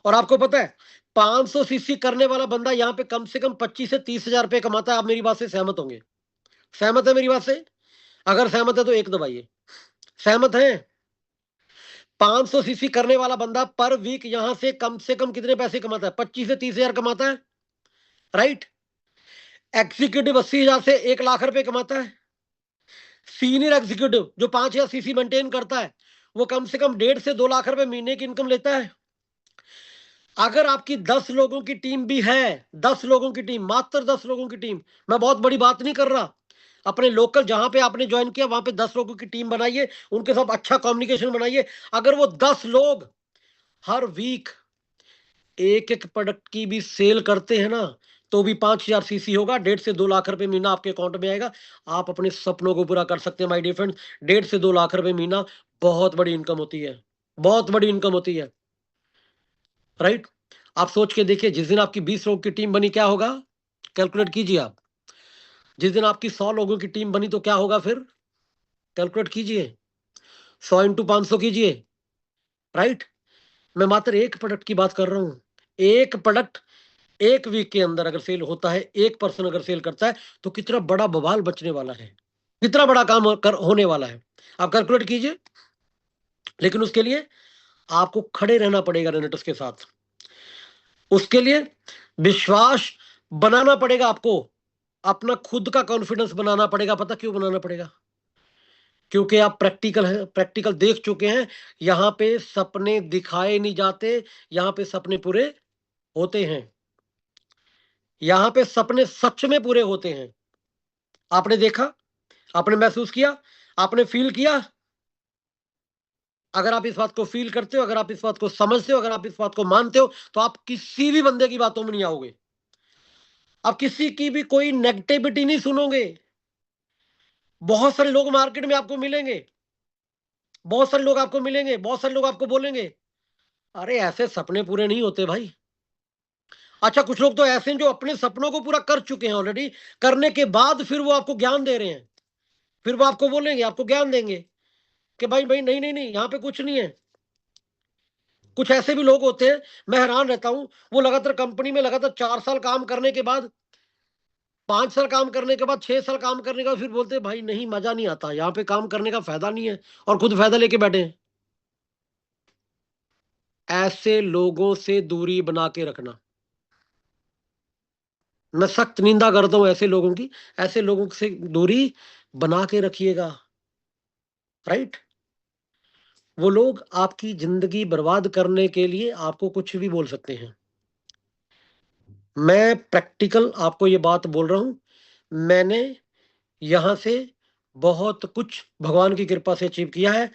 Speaker 2: और आपको पता है 500 सीसी करने वाला बंदा यहाँ पे कम से कम 25 से 30 हजार रुपए कमाता है। आप मेरी बात से सहमत होंगे? सहमत है मेरी बात से? अगर सहमत है तो एक दबाइए। सहमत है? 500 सीसी करने वाला बंदा पर वीक यहां से कम कितने पैसे कमाता है? 25 से 30 हजार कमाता है, राइट? एग्जीक्यूटिव 80 हजार से 1 लाख रुपए कमाता है। सीनियर एग्जीक्यूटिव जो 5 हजार सीसी मेंटेन करता है, वो कम से कम 1.5 से 2 लाख रुपए महीने की इनकम लेता है। अगर आपकी 10 लोगों की टीम भी है, 10 लोगों की टीम, मात्र 10 लोगों की टीम, मैं बहुत बड़ी बात नहीं कर रहा, अपने लोकल जहां पे आपने ज्वाइन किया वहां पे 10 लोगों की टीम बनाइए, उनके साथ अच्छा कम्युनिकेशन बनाइए। अगर वो 10 लोग हर वीक एक एक प्रोडक्ट की भी सेल करते हैं ना, तो भी 5 हजार सीसी होगा, 1.5 से 2 लाख रुपए महीना आपके अकाउंट में आएगा। आप अपने सपनों को पूरा कर सकते हैं माय डियर फ्रेंड्स। 1.5 से 2 लाख रुपए महीना बहुत बड़ी इनकम होती है, बहुत बड़ी इनकम होती है, राइट? आप सोच के देखिए, जिस दिन आपकी 20 लोगों की टीम बनी क्या होगा? कैलकुलेट कीजिए आप। जिस दिन आपकी 100 लोगों की टीम बनी तो क्या होगा फिर? कैलकुलेट कीजिए। 100 इंटू 500 कीजिए, राइट? मैं मात्र एक प्रोडक्ट की बात कर रहा हूं। एक प्रोडक्ट एक वीक के अंदर अगर सेल होता है, एक पर्सन अगर सेल करता है, तो कितना बड़ा बवाल बचने वाला है, कितना बड़ा काम होने वाला है। आप कैलकुलेट कीजिए। लेकिन उसके लिए आपको खड़े रहना पड़ेगा रेनेटस के साथ। उसके लिए विश्वास बनाना पड़ेगा आपको, अपना खुद का कॉन्फिडेंस बनाना पड़ेगा। पता क्यों बनाना पड़ेगा? क्योंकि आप प्रैक्टिकल देख चुके हैं। यहां पे सपने दिखाए नहीं जाते, यहां पे सपने पूरे होते हैं। यहां पे सपने सच में पूरे होते हैं। आपने देखा, आपने महसूस किया, आपने फील किया। अगर आप इस बात को फील करते हो, अगर आप इस बात को समझते हो, अगर आप इस बात को मानते हो, तो आप किसी भी बंदे की बातों में नहीं आओगे। आप किसी की भी कोई नेगेटिविटी नहीं सुनोगे। बहुत सारे लोग मार्केट में आपको मिलेंगे, बहुत सारे लोग आपको मिलेंगे, बहुत सारे लोग आपको बोलेंगे, अरे ऐसे सपने पूरे नहीं होते भाई। अच्छा, कुछ लोग तो ऐसे हैं जो अपने सपनों को पूरा कर चुके हैं ऑलरेडी, करने के बाद फिर वो आपको ज्ञान दे रहे हैं। फिर वो आपको बोलेंगे, आपको ज्ञान देंगे कि भाई भाई नहीं नहीं नहीं, यहां पे कुछ नहीं है। कुछ ऐसे भी लोग होते हैं, मैं हैरान रहता हूं, वो लगातार कंपनी में लगातार 4 साल काम करने के बाद, 5 साल काम करने के बाद, 6 साल काम करने के बाद फिर बोलते हैं भाई नहीं, मजा नहीं आता, यहाँ पे काम करने का फायदा नहीं है, और खुद फायदा लेके बैठे हैं। ऐसे लोगों से दूरी बना के रखना। मैं सख्त निंदा करता हूं ऐसे लोगों की। ऐसे लोगों से दूरी बना के रखिएगा, राइट? वो लोग आपकी जिंदगी बर्बाद करने के लिए आपको कुछ भी बोल सकते हैं। मैं प्रैक्टिकल आपको ये बात बोल रहा हूं। मैंने यहां से बहुत कुछ भगवान की कृपा से अचीव किया है।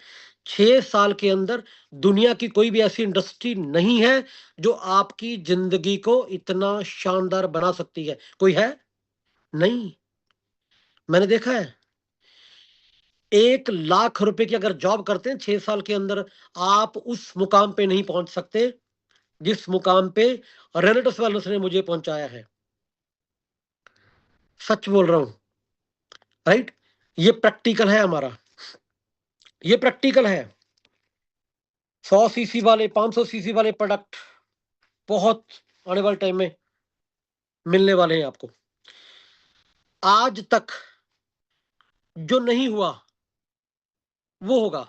Speaker 2: 6 साल के अंदर दुनिया की कोई भी ऐसी इंडस्ट्री नहीं है जो आपकी जिंदगी को इतना शानदार बना सकती है। कोई है? नहीं। मैंने देखा है, 1 लाख रुपए की अगर जॉब करते हैं 6 साल के अंदर, आप उस मुकाम पे नहीं पहुंच सकते जिस मुकाम पे रेनेटस वेलनेस ने मुझे पहुंचाया है। सच बोल रहा हूं, राइट? ये प्रैक्टिकल है हमारा, ये प्रैक्टिकल है। 100 सीसी वाले, 500 सीसी वाले प्रोडक्ट बहुत आने वाले टाइम में मिलने वाले हैं आपको। आज तक जो नहीं हुआ वो होगा।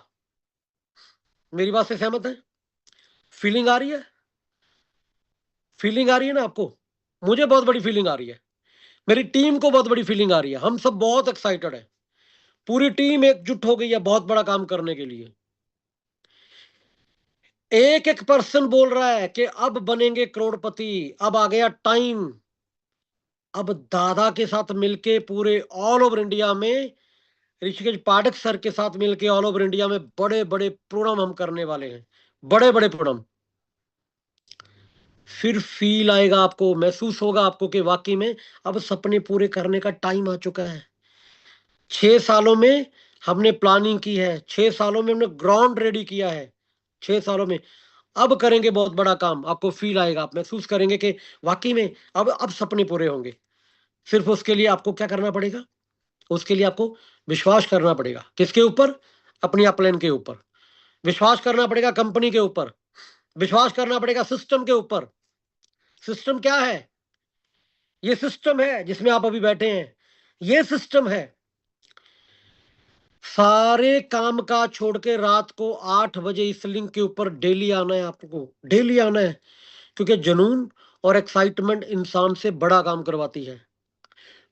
Speaker 2: मेरी बात से सहमत है? फीलिंग आ रही है? फीलिंग आ रही है ना आपको? मुझे बहुत बड़ी फीलिंग आ रही है, मेरी टीम को बहुत बड़ी फीलिंग आ रही है। हम सब बहुत एक्साइटेड है, पूरी टीम एकजुट हो गई है बहुत बड़ा काम करने के लिए। एक एक पर्सन बोल रहा है कि अब बनेंगे करोड़पति, अब आ गया टाइम। अब दादा के साथ मिलके पूरे ऑल ओवर इंडिया में, ऋषिकेश पाठक सर के साथ मिलके ऑल ओवर इंडिया में बड़े बड़े प्रोग्राम हम करने वाले हैं, बड़े बड़े प्रोग्राम। फिर फील आएगा आपको, महसूस होगा आपको कि वाकई में अब सपने पूरे करने का टाइम आ चुका है। 6 सालों में हमने प्लानिंग की है, 6 सालों में हमने ग्राउंड रेडी किया है, 6 सालों में अब करेंगे बहुत बड़ा काम। आपको फील आएगा, आप महसूस करेंगे कि वाकई में अब सपने पूरे होंगे। सिर्फ उसके लिए आपको क्या करना पड़ेगा? उसके लिए आपको विश्वास करना पड़ेगा। किसके ऊपर? अपनी अपलाइन के ऊपर। विश्वास करना पड़ेगा कंपनी के ऊपर। विश्वास करना पड़ेगा सिस्टम के ऊपर। सिस्टम क्या है? ये सिस्टम है जिसमें आप अभी बैठे हैं, ये सिस्टम है। सारे काम काज छोड़ के रात को 8 बजे इस लिंक के ऊपर डेली आना है, आपको डेली आना है। क्योंकि जुनून और एक्साइटमेंट इंसान से बड़ा काम करवाती है।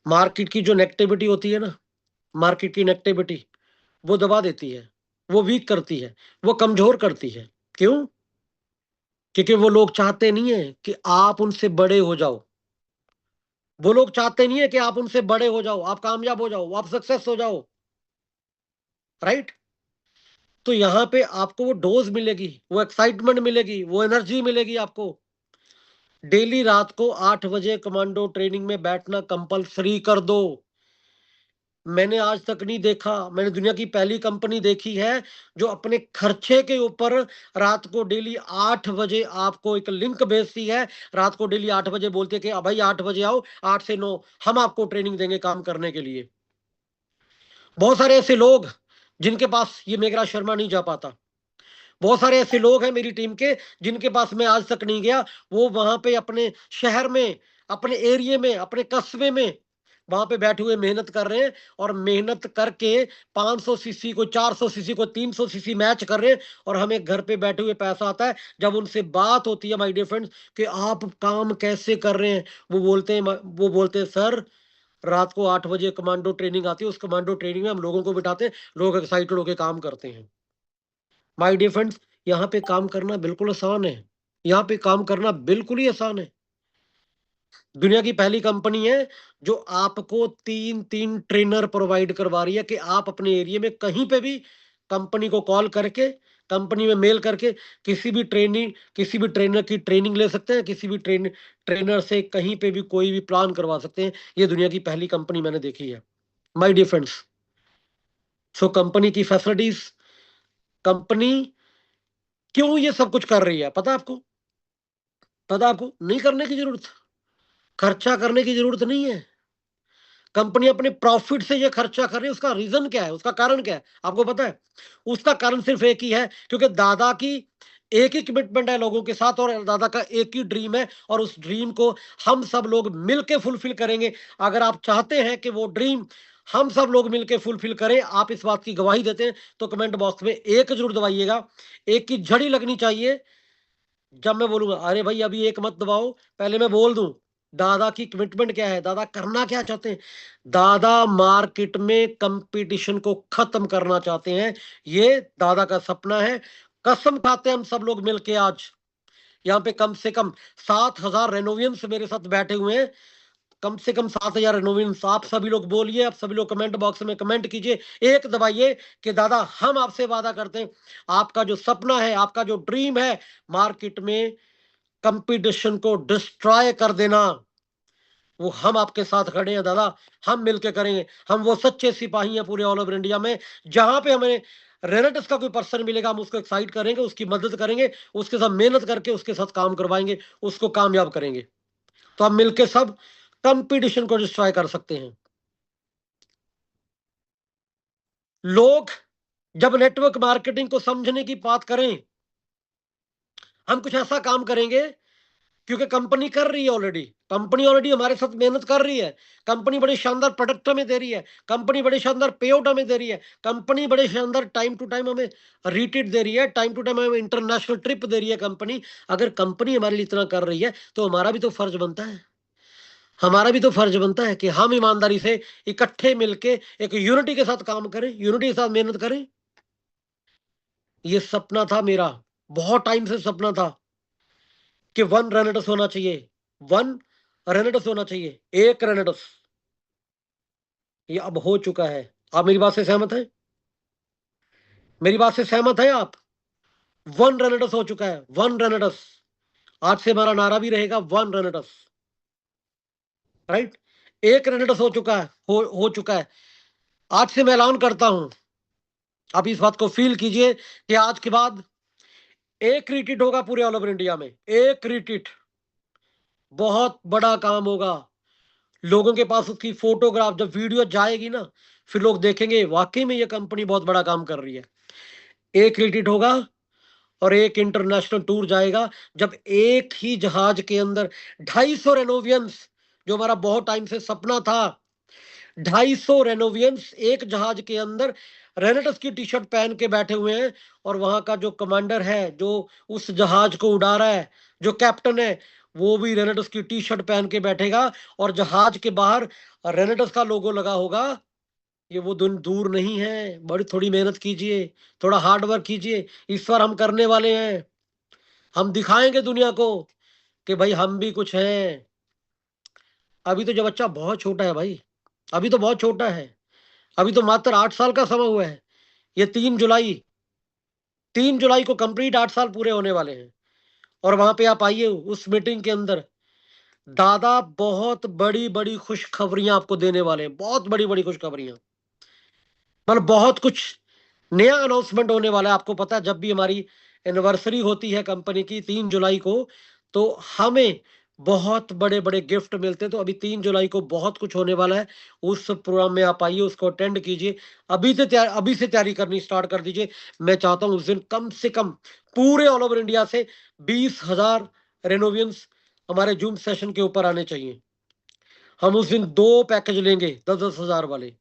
Speaker 2: मार्केट की जो नेगेटिविटी होती है ना, मार्केट की नेगेटिविटी वो दबा देती है, वो वीक करती है, वो कमजोर करती है। क्यों? क्योंकि वो लोग चाहते नहीं है कि आप उनसे बड़े हो जाओ। वो लोग चाहते नहीं है कि आप उनसे बड़े हो जाओ, आप कामयाब हो जाओ, आप सक्सेस हो जाओ। राइट? तो यहां पे आपको वो डोज मिलेगी, वो एक्साइटमेंट मिलेगी, वो एनर्जी मिलेगी आपको। डेली रात को 8 बजे कमांडो ट्रेनिंग में बैठना कंपलसरी कर दो। मैंने आज तक नहीं देखा, मैंने दुनिया की पहली कंपनी देखी है जो अपने खर्चे के ऊपर रात को डेली 8 बजे आपको एक लिंक भेजती है। रात को डेली 8 बजे बोलते कि भाई 8 बजे आओ, 8 से 9 हम आपको ट्रेनिंग देंगे काम करने के लिए। बहुत सारे ऐसे लोग जिनके पास ये मेघराज शर्मा नहीं जा पाता। बहुत सारे ऐसे लोग हैं मेरी टीम के जिनके पास मैं आज तक नहीं गया। वो वहां पे अपने शहर में, अपने एरिया में, अपने कस्बे में वहां पे बैठे हुए मेहनत कर रहे हैं, और मेहनत करके 500 सीसी को, 400 सीसी को, 300 सीसी मैच कर रहे हैं, और हमें घर पे बैठे हुए पैसा आता है। जब उनसे बात होती है माय डियर फ्रेंड्स कि आप काम कैसे कर रहे हैं, वो बोलते हैं सर रात को 8 बजे कमांडो ट्रेनिंग आती है, उस कमांडो ट्रेनिंग में हम लोगों को बिठाते हैं, लोग एक्साइटेड होकर काम करते हैं। माय डियर फ्रेंड्स, यहाँ पे काम करना बिल्कुल आसान है, यहाँ पे काम करना बिल्कुल ही आसान है। दुनिया की पहली कंपनी है जो आपको 3-3 ट्रेनर प्रोवाइड करवा रही है कि आप अपने एरिया में कहीं पे भी कंपनी को कॉल करके, कंपनी में मेल करके किसी भी ट्रेनर की ट्रेनिंग ले सकते हैं, किसी भी ट्रेनर से कहीं पे भी कोई भी प्लान करवा सकते हैं। ये दुनिया की पहली कंपनी मैंने देखी है my dear friends. So company की फैसिलिटीज, कंपनी क्यों ये सब कुछ कर रही है पता आपको? पता आपको? नहीं करने की जरूरत, खर्चा करने की जरूरत नहीं है। कंपनी अपने प्रॉफिट से ये खर्चा कर रही है, उसका रीजन क्या है, उसका कारण क्या है आपको पता है? उसका कारण सिर्फ एक ही है, क्योंकि दादा की एक ही कमिटमेंट है लोगों के साथ, और दादा का एक ही ड्रीम है, और उस ड्रीम को हम सब लोग मिलके फुलफिल करेंगे। अगर आप चाहते हैं कि वो ड्रीम हम सब लोग मिलके फुलफिल करें, आप इस बात की गवाही देते हैं, तो कमेंट बॉक्स में एक जरूर दबाइएगा। एक की झड़ी लगनी चाहिए। जब मैं बोलूंगा अरे भाई अभी एक मत दबाओ, पहले मैं बोल दूं दादा की कमिटमेंट क्या है, दादा करना क्या चाहते हैं। दादा मार्केट में कंपटीशन को खत्म करना चाहते हैं, ये दादा का सपना है। कसम खाते हैं हम सब लोग मिलके आज यहाँ पे कम से कम 7,000 रेनोवियंस मेरे साथ बैठे हुए हैं। कम से कम 7,000 रेनोवियंस। आप सभी लोग बोलिए, आप सभी लोग कमेंट बॉक्स में कमेंट कीजिए, एक दबाइए कि दादा हम आपसे वादा करते हैं, आपका जो सपना है, आपका जो ड्रीम है, मार्केट में कंपटीशन को डिस्ट्रॉय कर देना, वो हम आपके साथ खड़े हैं दादा। हम मिलके करेंगे। हम वो सच्चे सिपाही हैं पूरे ऑल ओवर इंडिया में। जहां पे हमें रेनेटिस का कोई पर्सन मिलेगा, हम उसको एक्साइट करेंगे, उसकी मदद करेंगे, उसके साथ मेहनत करके उसके साथ काम करवाएंगे, उसको कामयाब करेंगे। तो हम मिलके सब कंपटीशन को डिस्ट्रॉय कर सकते हैं। लोग जब नेटवर्क मार्केटिंग को समझने की बात करें, हम कुछ ऐसा काम करेंगे, क्योंकि कंपनी कर रही है ऑलरेडी, कंपनी ऑलरेडी हमारे साथ मेहनत कर रही है। कंपनी बड़े शानदार प्रोडक्ट हमें दे रही है, कंपनी बड़े शानदार पे आउट हमें दे रही है, कंपनी बड़े शानदार टाइम टू टाइम हमें रिट्रीट दे रही है, टाइम टू टाइम हमें इंटरनेशनल ट्रिप दे रही है कंपनी। अगर कंपनी हमारे लिए इतना कर रही है, तो हमारा भी तो फर्ज बनता है, हमारा भी तो फर्ज बनता है कि हम ईमानदारी से इकट्ठे मिलके एक यूनिटी के साथ काम करें, यूनिटी के साथ मेहनत करें। ये सपना था मेरा, बहुत टाइम से सपना था कि 1 रेनेडस होना चाहिए, 1 रेनेडस होना चाहिए, 1 रेनेडस। ये अब हो चुका है। आप मेरी बात से सहमत हैं? मेरी बात से सहमत है आप? 1 रेनेडस हो चुका है, 1 रेनेडस। आज से हमारा नारा भी रहेगा 1 रेनेडस, राइट? 1 रेनेडस हो चुका है, हो चुका है। आज से मैं ऐलान करता हूं, आप इस बात को फील कीजिए कि आज के बाद 1 रिट्रीट होगा पूरे ऑल ओवर इंडिया में, 1 रिट्रीट। बहुत बड़ा काम होगा। लोगों के पास उसकी फोटोग्राफ, जब वीडियो जाएगी ना, फिर लोग देखेंगे वाकई में ये कंपनी बहुत बड़ा काम कर रही है। 1 रिट्रीट होगा और 1 इंटरनेशनल टूर जाएगा, जब एक ही जहाज के अंदर 250 रेनोवियंस, जो हमारा बहुत टाइम से सपना था, 250 रेनोवियंस एक जहाज के अंदर रेनेटस की टी शर्ट पहन के बैठे हुए हैं। और वहां का जो कमांडर है, जो उस जहाज को उड़ा रहा है, जो कैप्टन है, वो भी रेनेटस की टी शर्ट पहन के बैठेगा। और जहाज के बाहर रेनेटस का लोगो लगा होगा। ये वो दिन दूर नहीं है। बड़ी थोड़ी मेहनत कीजिए, थोड़ा हार्ड वर्क कीजिए। इस बार हम करने वाले हैं। हम दिखाएंगे दुनिया को कि भाई हम भी कुछ हैं। अभी तो जो बच्चा बहुत छोटा है भाई, अभी तो बहुत छोटा है। अभी तो मात्र 8 साल का समय हुआ है। ये 3 जुलाई को कंप्लीट 8 साल पूरे होने वाले हैं। और वहां पे आप आइए, उस मीटिंग के अंदर दादा बहुत बड़ी बड़ी खुशखबरियां आपको देने वाले हैं, बहुत बड़ी बड़ी खुशखबरियां। मतलब बहुत कुछ नया अनाउंसमेंट होने वाला है। आपको पता है, जब भी हमारी एनिवर्सरी होती है कंपनी की 3 जुलाई को, तो हमें बहुत बड़े बड़े गिफ्ट मिलते हैं। तो अभी 3 जुलाई को बहुत कुछ होने वाला है। उस प्रोग्राम में आप आइए, उसको अटेंड कीजिए। अभी से तैयारी करनी स्टार्ट कर दीजिए। मैं चाहता हूं उस दिन कम से कम पूरे ऑल ओवर इंडिया से 20,000 रेनोवियंस हमारे जूम सेशन के ऊपर आने चाहिए। हम उस दिन 2 पैकेज लेंगे, 10-10 हजार वाले।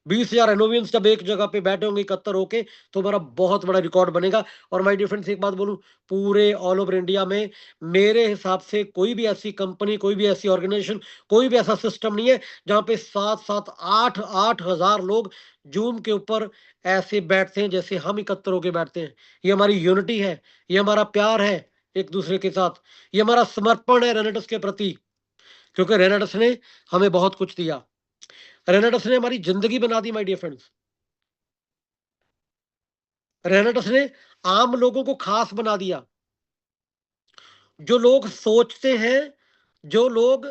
Speaker 2: 20,000 रेनोवियंस जब एक जगह पे बैठे होंगे इकट्ठर होके, तो हमारा बहुत बड़ा रिकॉर्ड बनेगा। और माय डियर फ्रेंड्स, एक बात बोलूं, पूरे ऑल ओवर इंडिया में मेरे हिसाब से कोई भी ऐसी कंपनी, कोई भी ऐसी ऑर्गेनाइजेशन, कोई भी ऐसा सिस्टम नहीं है जहां पे 7-7, 8-8 हजार लोग जूम के ऊपर ऐसे बैठते हैं जैसे हम इकट्ठर होके बैठते हैं। ये हमारी यूनिटी है, ये हमारा प्यार है एक दूसरे के साथ, ये हमारा समर्पण है रेनेटस के प्रति। क्योंकि रेनेटस ने हमें बहुत कुछ दिया। रेनेटस ने हमारी जिंदगी बना दी माय डियर फ्रेंड्स। रेनेटस ने आम लोगों को खास बना दिया। जो लोग सोचते हैं, जो लोग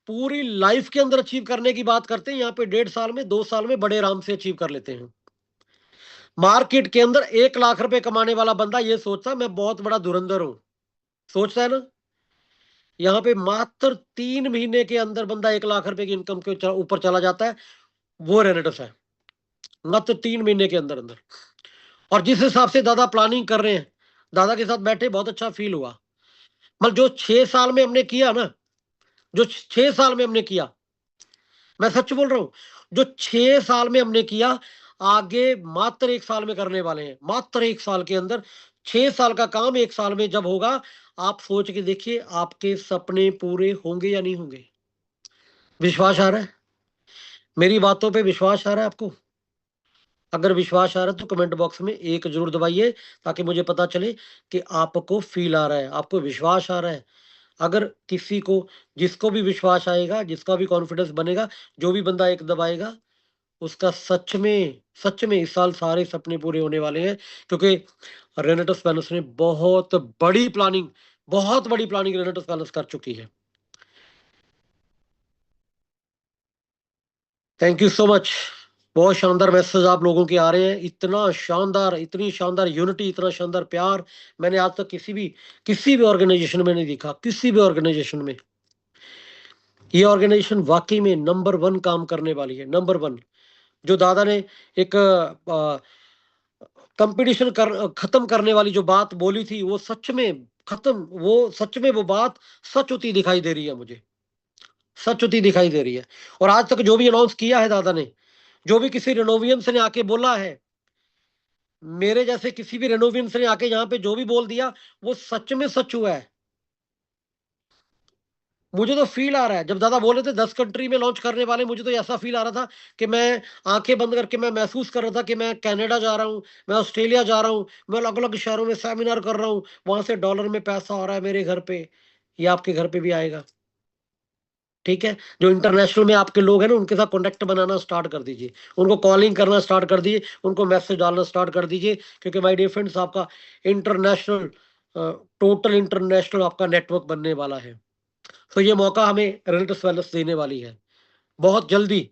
Speaker 2: पूरी लाइफ के अंदर अचीव करने की बात करते हैं, यहाँ पे 1.5 साल में, 2 साल में बड़े आराम से अचीव कर लेते हैं। मार्केट के अंदर 1 लाख रुपए कमाने वाला बंदा ये सोचता है मैं बहुत बड़ा धुरंधर हूं, सोचता है ना। यहाँ पे मात्र 3 महीने के अंदर बंदा 1 लाख रुपए की इनकम के ऊपर चला जाता है। वो रेनेटस है, मात्र 3 महीने के अंदर अंदर। और जिस हिसाब से दादा प्लानिंग कर रहे हैं, दादा के साथ बैठे बहुत अच्छा फील हुआ। मतलब जो 6 साल में हमने किया ना, जो 6 साल में हमने किया, मैं सच बोल रहा हूं, जो 6 साल में हमने किया, आगे मात्र 1 साल में करने वाले हैं। मात्र 1 साल के अंदर 6 साल का काम 1 साल में जब होगा, आप सोच के देखिए आपके सपने पूरे होंगे या नहीं होंगे। विश्वास आ रहा है? मेरी बातों पे विश्वास आ रहा है आपको? अगर विश्वास आ रहा है तो कमेंट बॉक्स में 1 जरूर दबाइए, ताकि मुझे पता चले कि आपको फील आ रहा है, आपको विश्वास आ रहा है। अगर किसी को, जिसको भी विश्वास आएगा, जिसका भी कॉन्फिडेंस बनेगा, जो भी बंदा 1 दबाएगा, उसका सच में इस साल सारे सपने पूरे होने वाले हैं। क्योंकि रेनेटस पैलेस ने बहुत बड़ी प्लानिंग रेनेटस पैलेस कर चुकी है। Thank you so much. बहुत शानदार मैसेज आप लोगों के आ रहे हैं। इतना शानदार, इतनी शानदार यूनिटी, इतना शानदार प्यार मैंने आज तक किसी भी ऑर्गेनाइजेशन में नहीं देखा, किसी भी ऑर्गेनाइजेशन में। ये ऑर्गेनाइजेशन वाकई में नंबर 1 काम करने वाली है, नंबर 1। जो दादा ने एक कंपटीशन खत्म करने वाली जो बात बोली थी, वो सच में वो बात सच होती दिखाई दे रही है मुझे, सच होती दिखाई दे रही है। और आज तक जो भी अनाउंस किया है दादा ने, जो भी किसी रेनोवियंस ने आके बोला है, मेरे जैसे किसी भी रेनोवियंस ने आके यहाँ पे जो भी बोल दिया, वो सच में सच हुआ है। मुझे तो फील आ रहा है, जब दादा बोले थे 10 कंट्री में लॉन्च करने वाले, मुझे तो ऐसा फील आ रहा था कि मैं आंखें बंद करके मैं महसूस कर रहा था कि मैं कनाडा जा रहा हूँ, मैं ऑस्ट्रेलिया जा रहा हूँ, मैं अलग अलग शहरों में सेमिनार कर रहा हूँ, वहां से डॉलर में पैसा आ रहा है मेरे घर पे, ये आपके घर पे भी आएगा। ठीक है, जो इंटरनेशनल में आपके लोग हैं ना, उनके साथ कॉन्टेक्ट बनाना स्टार्ट कर दीजिए, उनको कॉलिंग करना स्टार्ट कर दीजिए, उनको मैसेज डालना स्टार्ट कर दीजिए, क्योंकि माय डियर फ्रेंड्स, आपका इंटरनेशनल, टोटल इंटरनेशनल आपका नेटवर्क बनने वाला है। तो ये मौका हमें रिलेटिव्स वेलनेस देने वाली है बहुत जल्दी।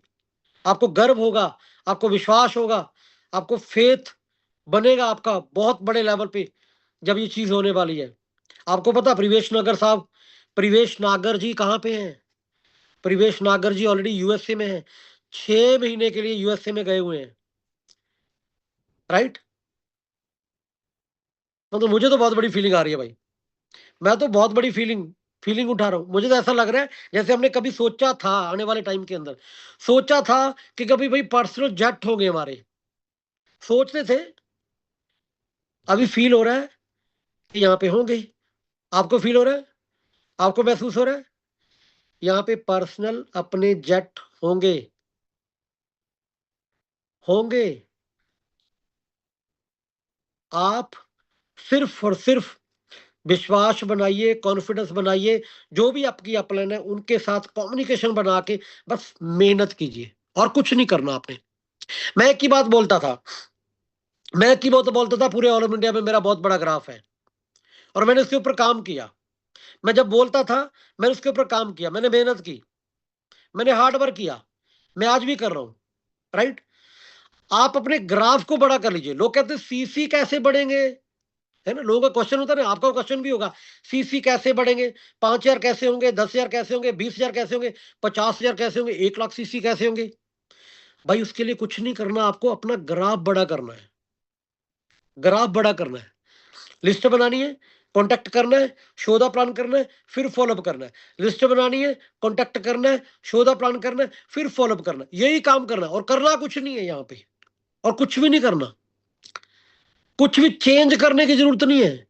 Speaker 2: आपको गर्व होगा, आपको विश्वास होगा, आपको फेथ बनेगा आपका बहुत बड़े लेवल पे जब ये चीज होने वाली है। आपको पता प्रवेश नागर साहब, प्रवेश नागर जी कहाँ पे हैं? प्रवेश नागर जी ऑलरेडी यूएसए में हैं, 6 महीने के लिए यूएसए में गए हुए हैं, राइट? मतलब मुझे तो बहुत बड़ी फीलिंग आ रही है भाई, मैं तो बहुत बड़ी फीलिंग फीलिंग उठा रहा हूं। मुझे तो ऐसा लग रहा है जैसे हमने कभी सोचा था, आने वाले टाइम के अंदर सोचा था कि कभी भाई पर्सनल जेट होंगे हमारे, सोचते थे, अभी फील हो रहा है कि यहाँ पे होंगे। आपको फील हो रहा है? आपको महसूस हो रहा है यहाँ पे पर्सनल अपने जेट होंगे? होंगे। आप सिर्फ और सिर्फ विश्वास बनाइए, कॉन्फिडेंस बनाइए, जो भी आपकी अपलाइन है उनके साथ कम्युनिकेशन बना के बस मेहनत कीजिए, और कुछ नहीं करना आपने। मैं एक ही बात बोलता था, मैं एक ही बात बोलता था, पूरे ऑल ओवर इंडिया में मेरा बहुत बड़ा ग्राफ है, और मैंने उसके ऊपर काम किया। मैं जब बोलता था, मैंने उसके ऊपर काम किया, मैंने मेहनत की, मैंने हार्ड वर्क किया, मैं आज भी कर रहा हूं, राइट? आप अपने ग्राफ को बड़ा कर लीजिए। लोग कहते हैं सीसी कैसे बढ़ेंगे, है ना, लोगों का क्वेश्चन होता है ना, आपका क्वेश्चन भी होगा, सीसी कैसे बढ़ेंगे, 5,000 कैसे होंगे, 10,000 कैसे होंगे, 20,000 कैसे होंगे, 50,000 कैसे होंगे, 1 लाख सीसी कैसे होंगे? भाई उसके लिए कुछ नहीं करना, आपको अपना ग्राफ बड़ा करना है, ग्राफ बड़ा करना है, लिस्ट बनानी है, कॉन्टेक्ट करना है, शो द प्लान करना है, फिर फॉलोअप करना है। लिस्ट बनानी है, कॉन्टेक्ट करना है, शो द प्लान करना है, फिर फॉलोअप करना है, यही काम करना है, और करना कुछ नहीं है यहाँ पे, और कुछ भी नहीं करना, कुछ भी चेंज करने की जरूरत नहीं है,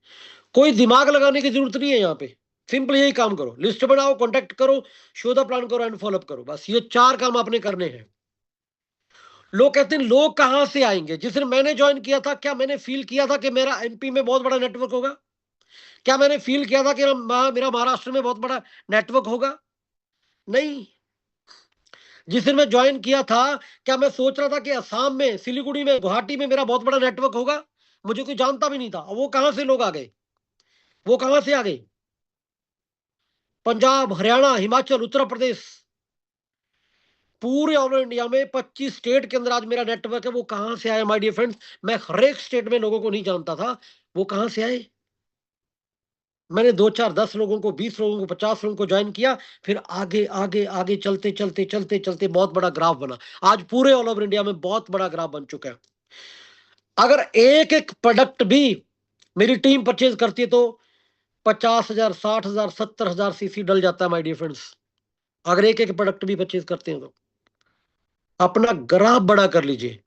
Speaker 2: कोई दिमाग लगाने की जरूरत नहीं है यहाँ पे। सिंपल यही काम करो, लिस्ट बनाओ, कॉन्टेक्ट करो, शो द प्लान करो एंड फॉलोअप करो, बस ये 4 काम आपने करने हैं। लोग कहते हैं लोग कहां से आएंगे? जिस दिन मैंने ज्वाइन किया था, क्या मैंने फील किया था कि मेरा एमपी में बहुत बड़ा नेटवर्क होगा? क्या मैंने फील किया था कि मेरा महाराष्ट्र में बहुत बड़ा नेटवर्क होगा? नहीं। जिस दिन मैं ज्वाइन किया था, क्या मैं सोच रहा था कि असम में, सिलीगुड़ी में, गुवाहाटी में मेरा बहुत बड़ा नेटवर्क होगा? मुझे कोई जानता भी नहीं था, वो कहां से लोग आ गए, वो कहां से आ गए? पंजाब, हरियाणा, हिमाचल, उत्तर प्रदेश, पूरे ऑल इंडिया में 25 स्टेट के अंदर आज मेरा नेटवर्क है। वो कहां से आया माय डियर फ्रेंड्स? मैं हर एक स्टेट में लोगों को नहीं जानता था, वो कहां से आए? मैंने 2 4 10 लोगों को, 20 लोगों को, 50 लोगों को ज्वाइन किया, फिर आगे आगे आगे चलते चलते चलते चलते बहुत बड़ा ग्राफ बना। आज पूरे ऑल ओवर इंडिया में बहुत बड़ा ग्राफ बन चुका है। अगर एक एक प्रोडक्ट भी मेरी टीम परचेज करती है तो 50,000, 60,000, 70,000 सीसी डल जाता है माय डियर फ्रेंड्स। अगर एक एक प्रोडक्ट भी परचेज करते हैं तो अपना ग्राफ बड़ा कर लीजिए,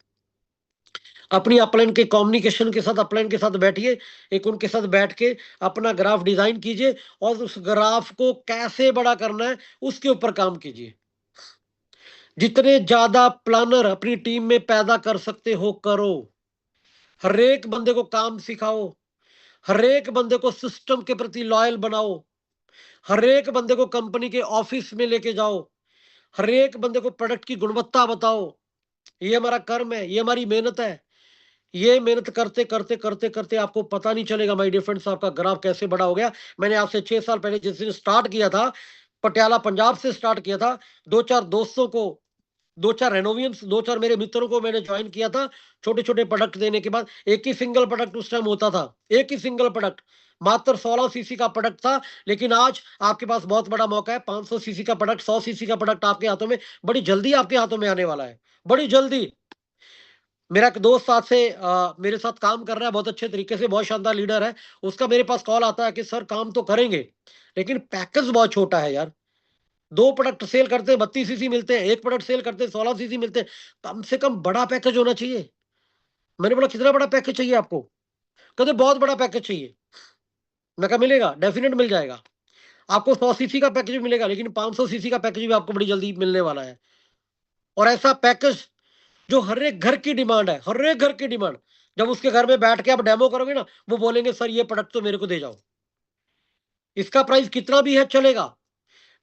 Speaker 2: अपनी अपलाइन के कम्युनिकेशन के साथ, अपलाइन के साथ बैठिए, एक उनके साथ बैठ के अपना ग्राफ डिजाइन कीजिए, और उस ग्राफ को कैसे बड़ा करना है उसके ऊपर काम कीजिए। जितने ज्यादा प्लानर अपनी टीम में पैदा कर सकते हो करो, हर एक बंदे को काम सिखाओ, हर एक बंदे को सिस्टम के प्रति लॉयल बनाओ, हर एक बंदे को कंपनी के ऑफिस में लेके जाओ, हर एक बंदे को प्रोडक्ट की गुणवत्ता बताओ। ये हमारा कर्म है, ये हमारी मेहनत है। ये मेहनत करते करते करते करते आपको पता नहीं चलेगा माय डियर फ्रेंड्स, आपका ग्राफ कैसे बड़ा हो गया। मैंने आज से 6 साल पहले जिस दिन स्टार्ट किया था, पटियाला पंजाब से स्टार्ट किया था, 2 4 दोस्तों को, 2 4 रेनोवियंस, 2 4 मेरे मित्रों को मैंने ज्वाइन किया था। छोटे छोटे प्रोडक्ट देने के बाद, एक ही सिंगल प्रोडक्ट उस टाइम होता था, एक ही सिंगल प्रोडक्ट, मात्र 16 सीसी का प्रोडक्ट था। लेकिन आज आपके पास बहुत बड़ा मौका है, 500 सीसी का प्रोडक्ट, 100 सीसी का प्रोडक्ट आपके हाथों में बड़ी जल्दी आपके हाथों में आने वाला है, बड़ी जल्दी। मेरा एक दोस्त साथ से मेरे साथ काम कर रहा है बहुत अच्छे तरीके से, बहुत शानदार लीडर है। उसका मेरे पास कॉल आता है कि सर काम तो करेंगे लेकिन पैकेज बहुत छोटा है यार। 2 प्रोडक्ट सेल करते हैं 32 सीसी मिलते हैं, एक प्रोडक्ट सेल करते हैं 16 सीसी मिलते हैं, कम से कम बड़ा पैकेज होना चाहिए। मैंने बोला कितना बड़ा पैकेज चाहिए आपको? कहते बहुत बड़ा पैकेज चाहिए। मैं कहा मिलेगा, डेफिनेट मिल जाएगा। आपको 100 सीसी का पैकेज भी मिलेगा, लेकिन 500 सीसी का पैकेज भी आपको बड़ी जल्दी मिलने वाला है। और ऐसा पैकेज जो हर एक घर की डिमांड है, हर एक घर की डिमांड। जब उसके घर में बैठ के आप डेमो करोगे ना, वो बोलेंगे सर ये प्रोडक्ट तो मेरे को दे जाओ। इसका प्राइस कितना भी है चलेगा,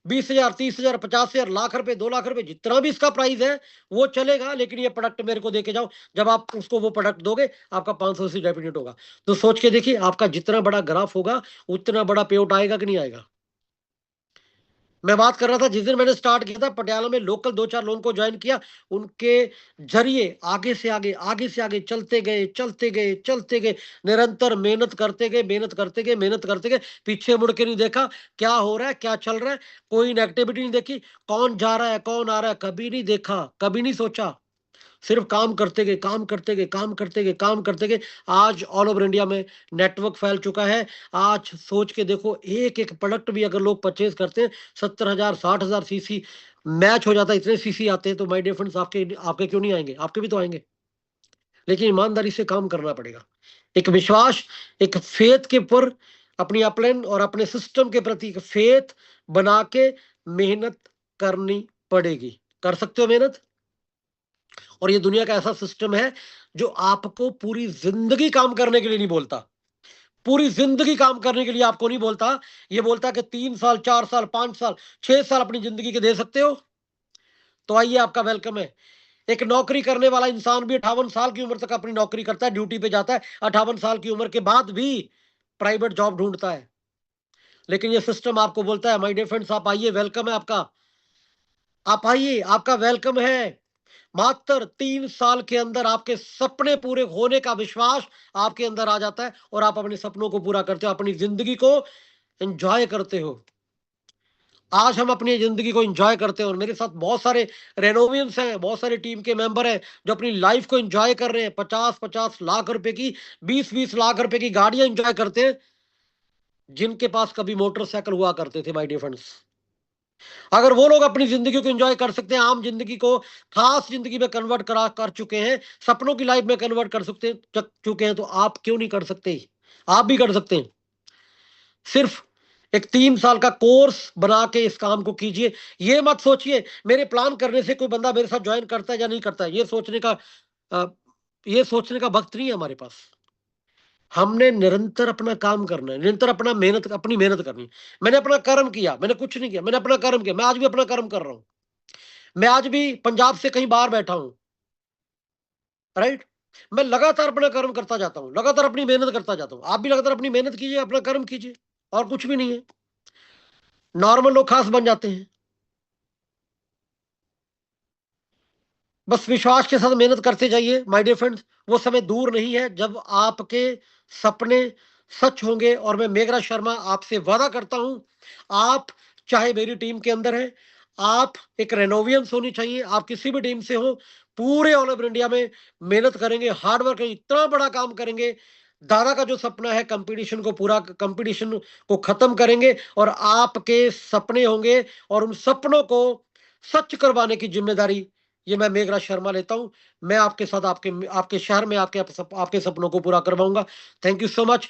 Speaker 2: 20,000, 30,000, 50,000, लाख रुपए, 2 लाख रुपए, जितना भी इसका प्राइस है वो चलेगा, लेकिन ये प्रोडक्ट मेरे को देके जाओ। जब आप उसको वो प्रोडक्ट दोगे, आपका 500 से डेफिनेट होगा। तो सोच के देखिए, आपका जितना बड़ा ग्राफ होगा, उतना बड़ा पे आउट आएगा कि नहीं आएगा। मैं बात कर रहा था, जिस दिन मैंने स्टार्ट किया था, पटियाला में लोकल 2-4 लोगों को ज्वाइन किया, उनके जरिए आगे से आगे, आगे से आगे चलते गए, चलते गए, चलते गए, निरंतर मेहनत करते गए, मेहनत करते गए, मेहनत करते गए, पीछे मुड़ के नहीं देखा क्या हो रहा है, क्या चल रहा है, कोई नेगेटिविटी नहीं देखी, कौन जा रहा है, कौन आ रहा है, कभी नहीं देखा, कभी नहीं सोचा, सिर्फ काम करते गए, काम करते गए, काम करते गए, काम करते गए। आज ऑल ओवर इंडिया में नेटवर्क फैल चुका है। आज सोच के देखो, एक एक प्रोडक्ट भी अगर लोग परचेज करते हैं, 70,000, 60,000 सीसी मैच हो जाता है। इतने सीसी आते हैं तो माय डियर फ्रेंड्स, आपके आपके क्यों नहीं आएंगे? आपके भी तो आएंगे, लेकिन ईमानदारी से काम करना पड़ेगा। एक विश्वास, एक फेथ के ऊपर, अपनी अपलाइन और अपने सिस्टम के प्रति एक फेथ बना के मेहनत करनी पड़ेगी। कर सकते हो मेहनत? और ये दुनिया का ऐसा सिस्टम है जो आपको पूरी जिंदगी काम करने के लिए नहीं बोलता। पूरी जिंदगी काम करने के लिए आपको नहीं बोलता। ये बोलता कि 3 साल, 4 साल, 5 साल, 6 साल अपनी जिंदगी के दे सकते हो। तो आइए, आपका वेलकम है। एक नौकरी करने वाला इंसान भी 58 साल की उम्र तक अपनी नौकरी करता है, ड्यूटी पे जाता है, 58 साल की उम्र के बाद भी प्राइवेट जॉब ढूंढता है। लेकिन ये सिस्टम आपको बोलता है, माय डियर फ्रेंड्स, आप आइए, वेलकम है आपका, आप आइए, आपका वेलकम है। मात्र 3 साल के अंदर आपके सपने पूरे होने का विश्वास आपके अंदर आ जाता है और आप अपने सपनों को पूरा करते हो, अपनी जिंदगी को एंजॉय करते हो। आज हम अपनी जिंदगी को एंजॉय करते हैं और मेरे साथ बहुत सारे रेनोवियंस हैं, बहुत सारे टीम के मेंबर हैं जो अपनी लाइफ को एंजॉय कर रहे हैं। 50-50 लाख रुपए की, 20-20 लाख रुपए की गाड़ियां एंजॉय करते हैं, जिनके पास कभी मोटरसाइकिल हुआ करते थे, माय डियर फ्रेंड्स। अगर वो लोग अपनी जिंदगी को एंजॉय कर सकते हैं, आम जिंदगी को खास जिंदगी में कन्वर्ट कर चुके हैं, सपनों की लाइफ में कन्वर्ट कर चुके हैं, तो आप क्यों नहीं कर सकते? आप भी कर सकते हैं। सिर्फ एक 3 साल का कोर्स बना के इस काम को कीजिए। ये मत सोचिए मेरे प्लान करने से कोई बंदा मेरे साथ ज्वाइन करता है या नहीं करता है। अ, ये सोचने का वक्त नहीं है हमारे पास। हमने निरंतर अपना काम करना है, निरंतर अपनी मेहनत करनी है। मैंने अपना कर्म किया, मैंने कुछ नहीं किया, मैंने अपना कर्म किया। मैं आज भी अपना कर्म कर रहा हूं। मैं आज भी पंजाब से कहीं बाहर बैठा हूं, राइट? मैं लगातार अपना कर्म करता जाता हूं, लगातार अपनी मेहनत करता जाता हूं। आप भी लगातार अपनी मेहनत कीजिए, अपना कर्म कीजिए, और कुछ भी नहीं है। नॉर्मल लोग खास बन जाते हैं। बस विश्वास के साथ मेहनत करते जाइए माय डियर फ्रेंड्स। वो समय दूर नहीं है जब आपके सपने सच होंगे। और मैं मेघराज शर्मा आपसे वादा करता हूं, आप चाहे मेरी टीम के अंदर है, आप एक रेनोवियंस होनी चाहिए, आप किसी भी टीम से हो, पूरे ऑल ओवर इंडिया में मेहनत करेंगे, हार्ड वर्क करेंगे, इतना बड़ा काम करेंगे। दादा का जो सपना है, कंपटीशन को खत्म करेंगे और आपके सपने होंगे, और उन सपनों को सच करवाने की जिम्मेदारी ये मैं मेघराज शर्मा लेता हूं। मैं आपके साथ आपके आपके शहर में आपके सपनों को पूरा करवाऊंगा। Thank you so much.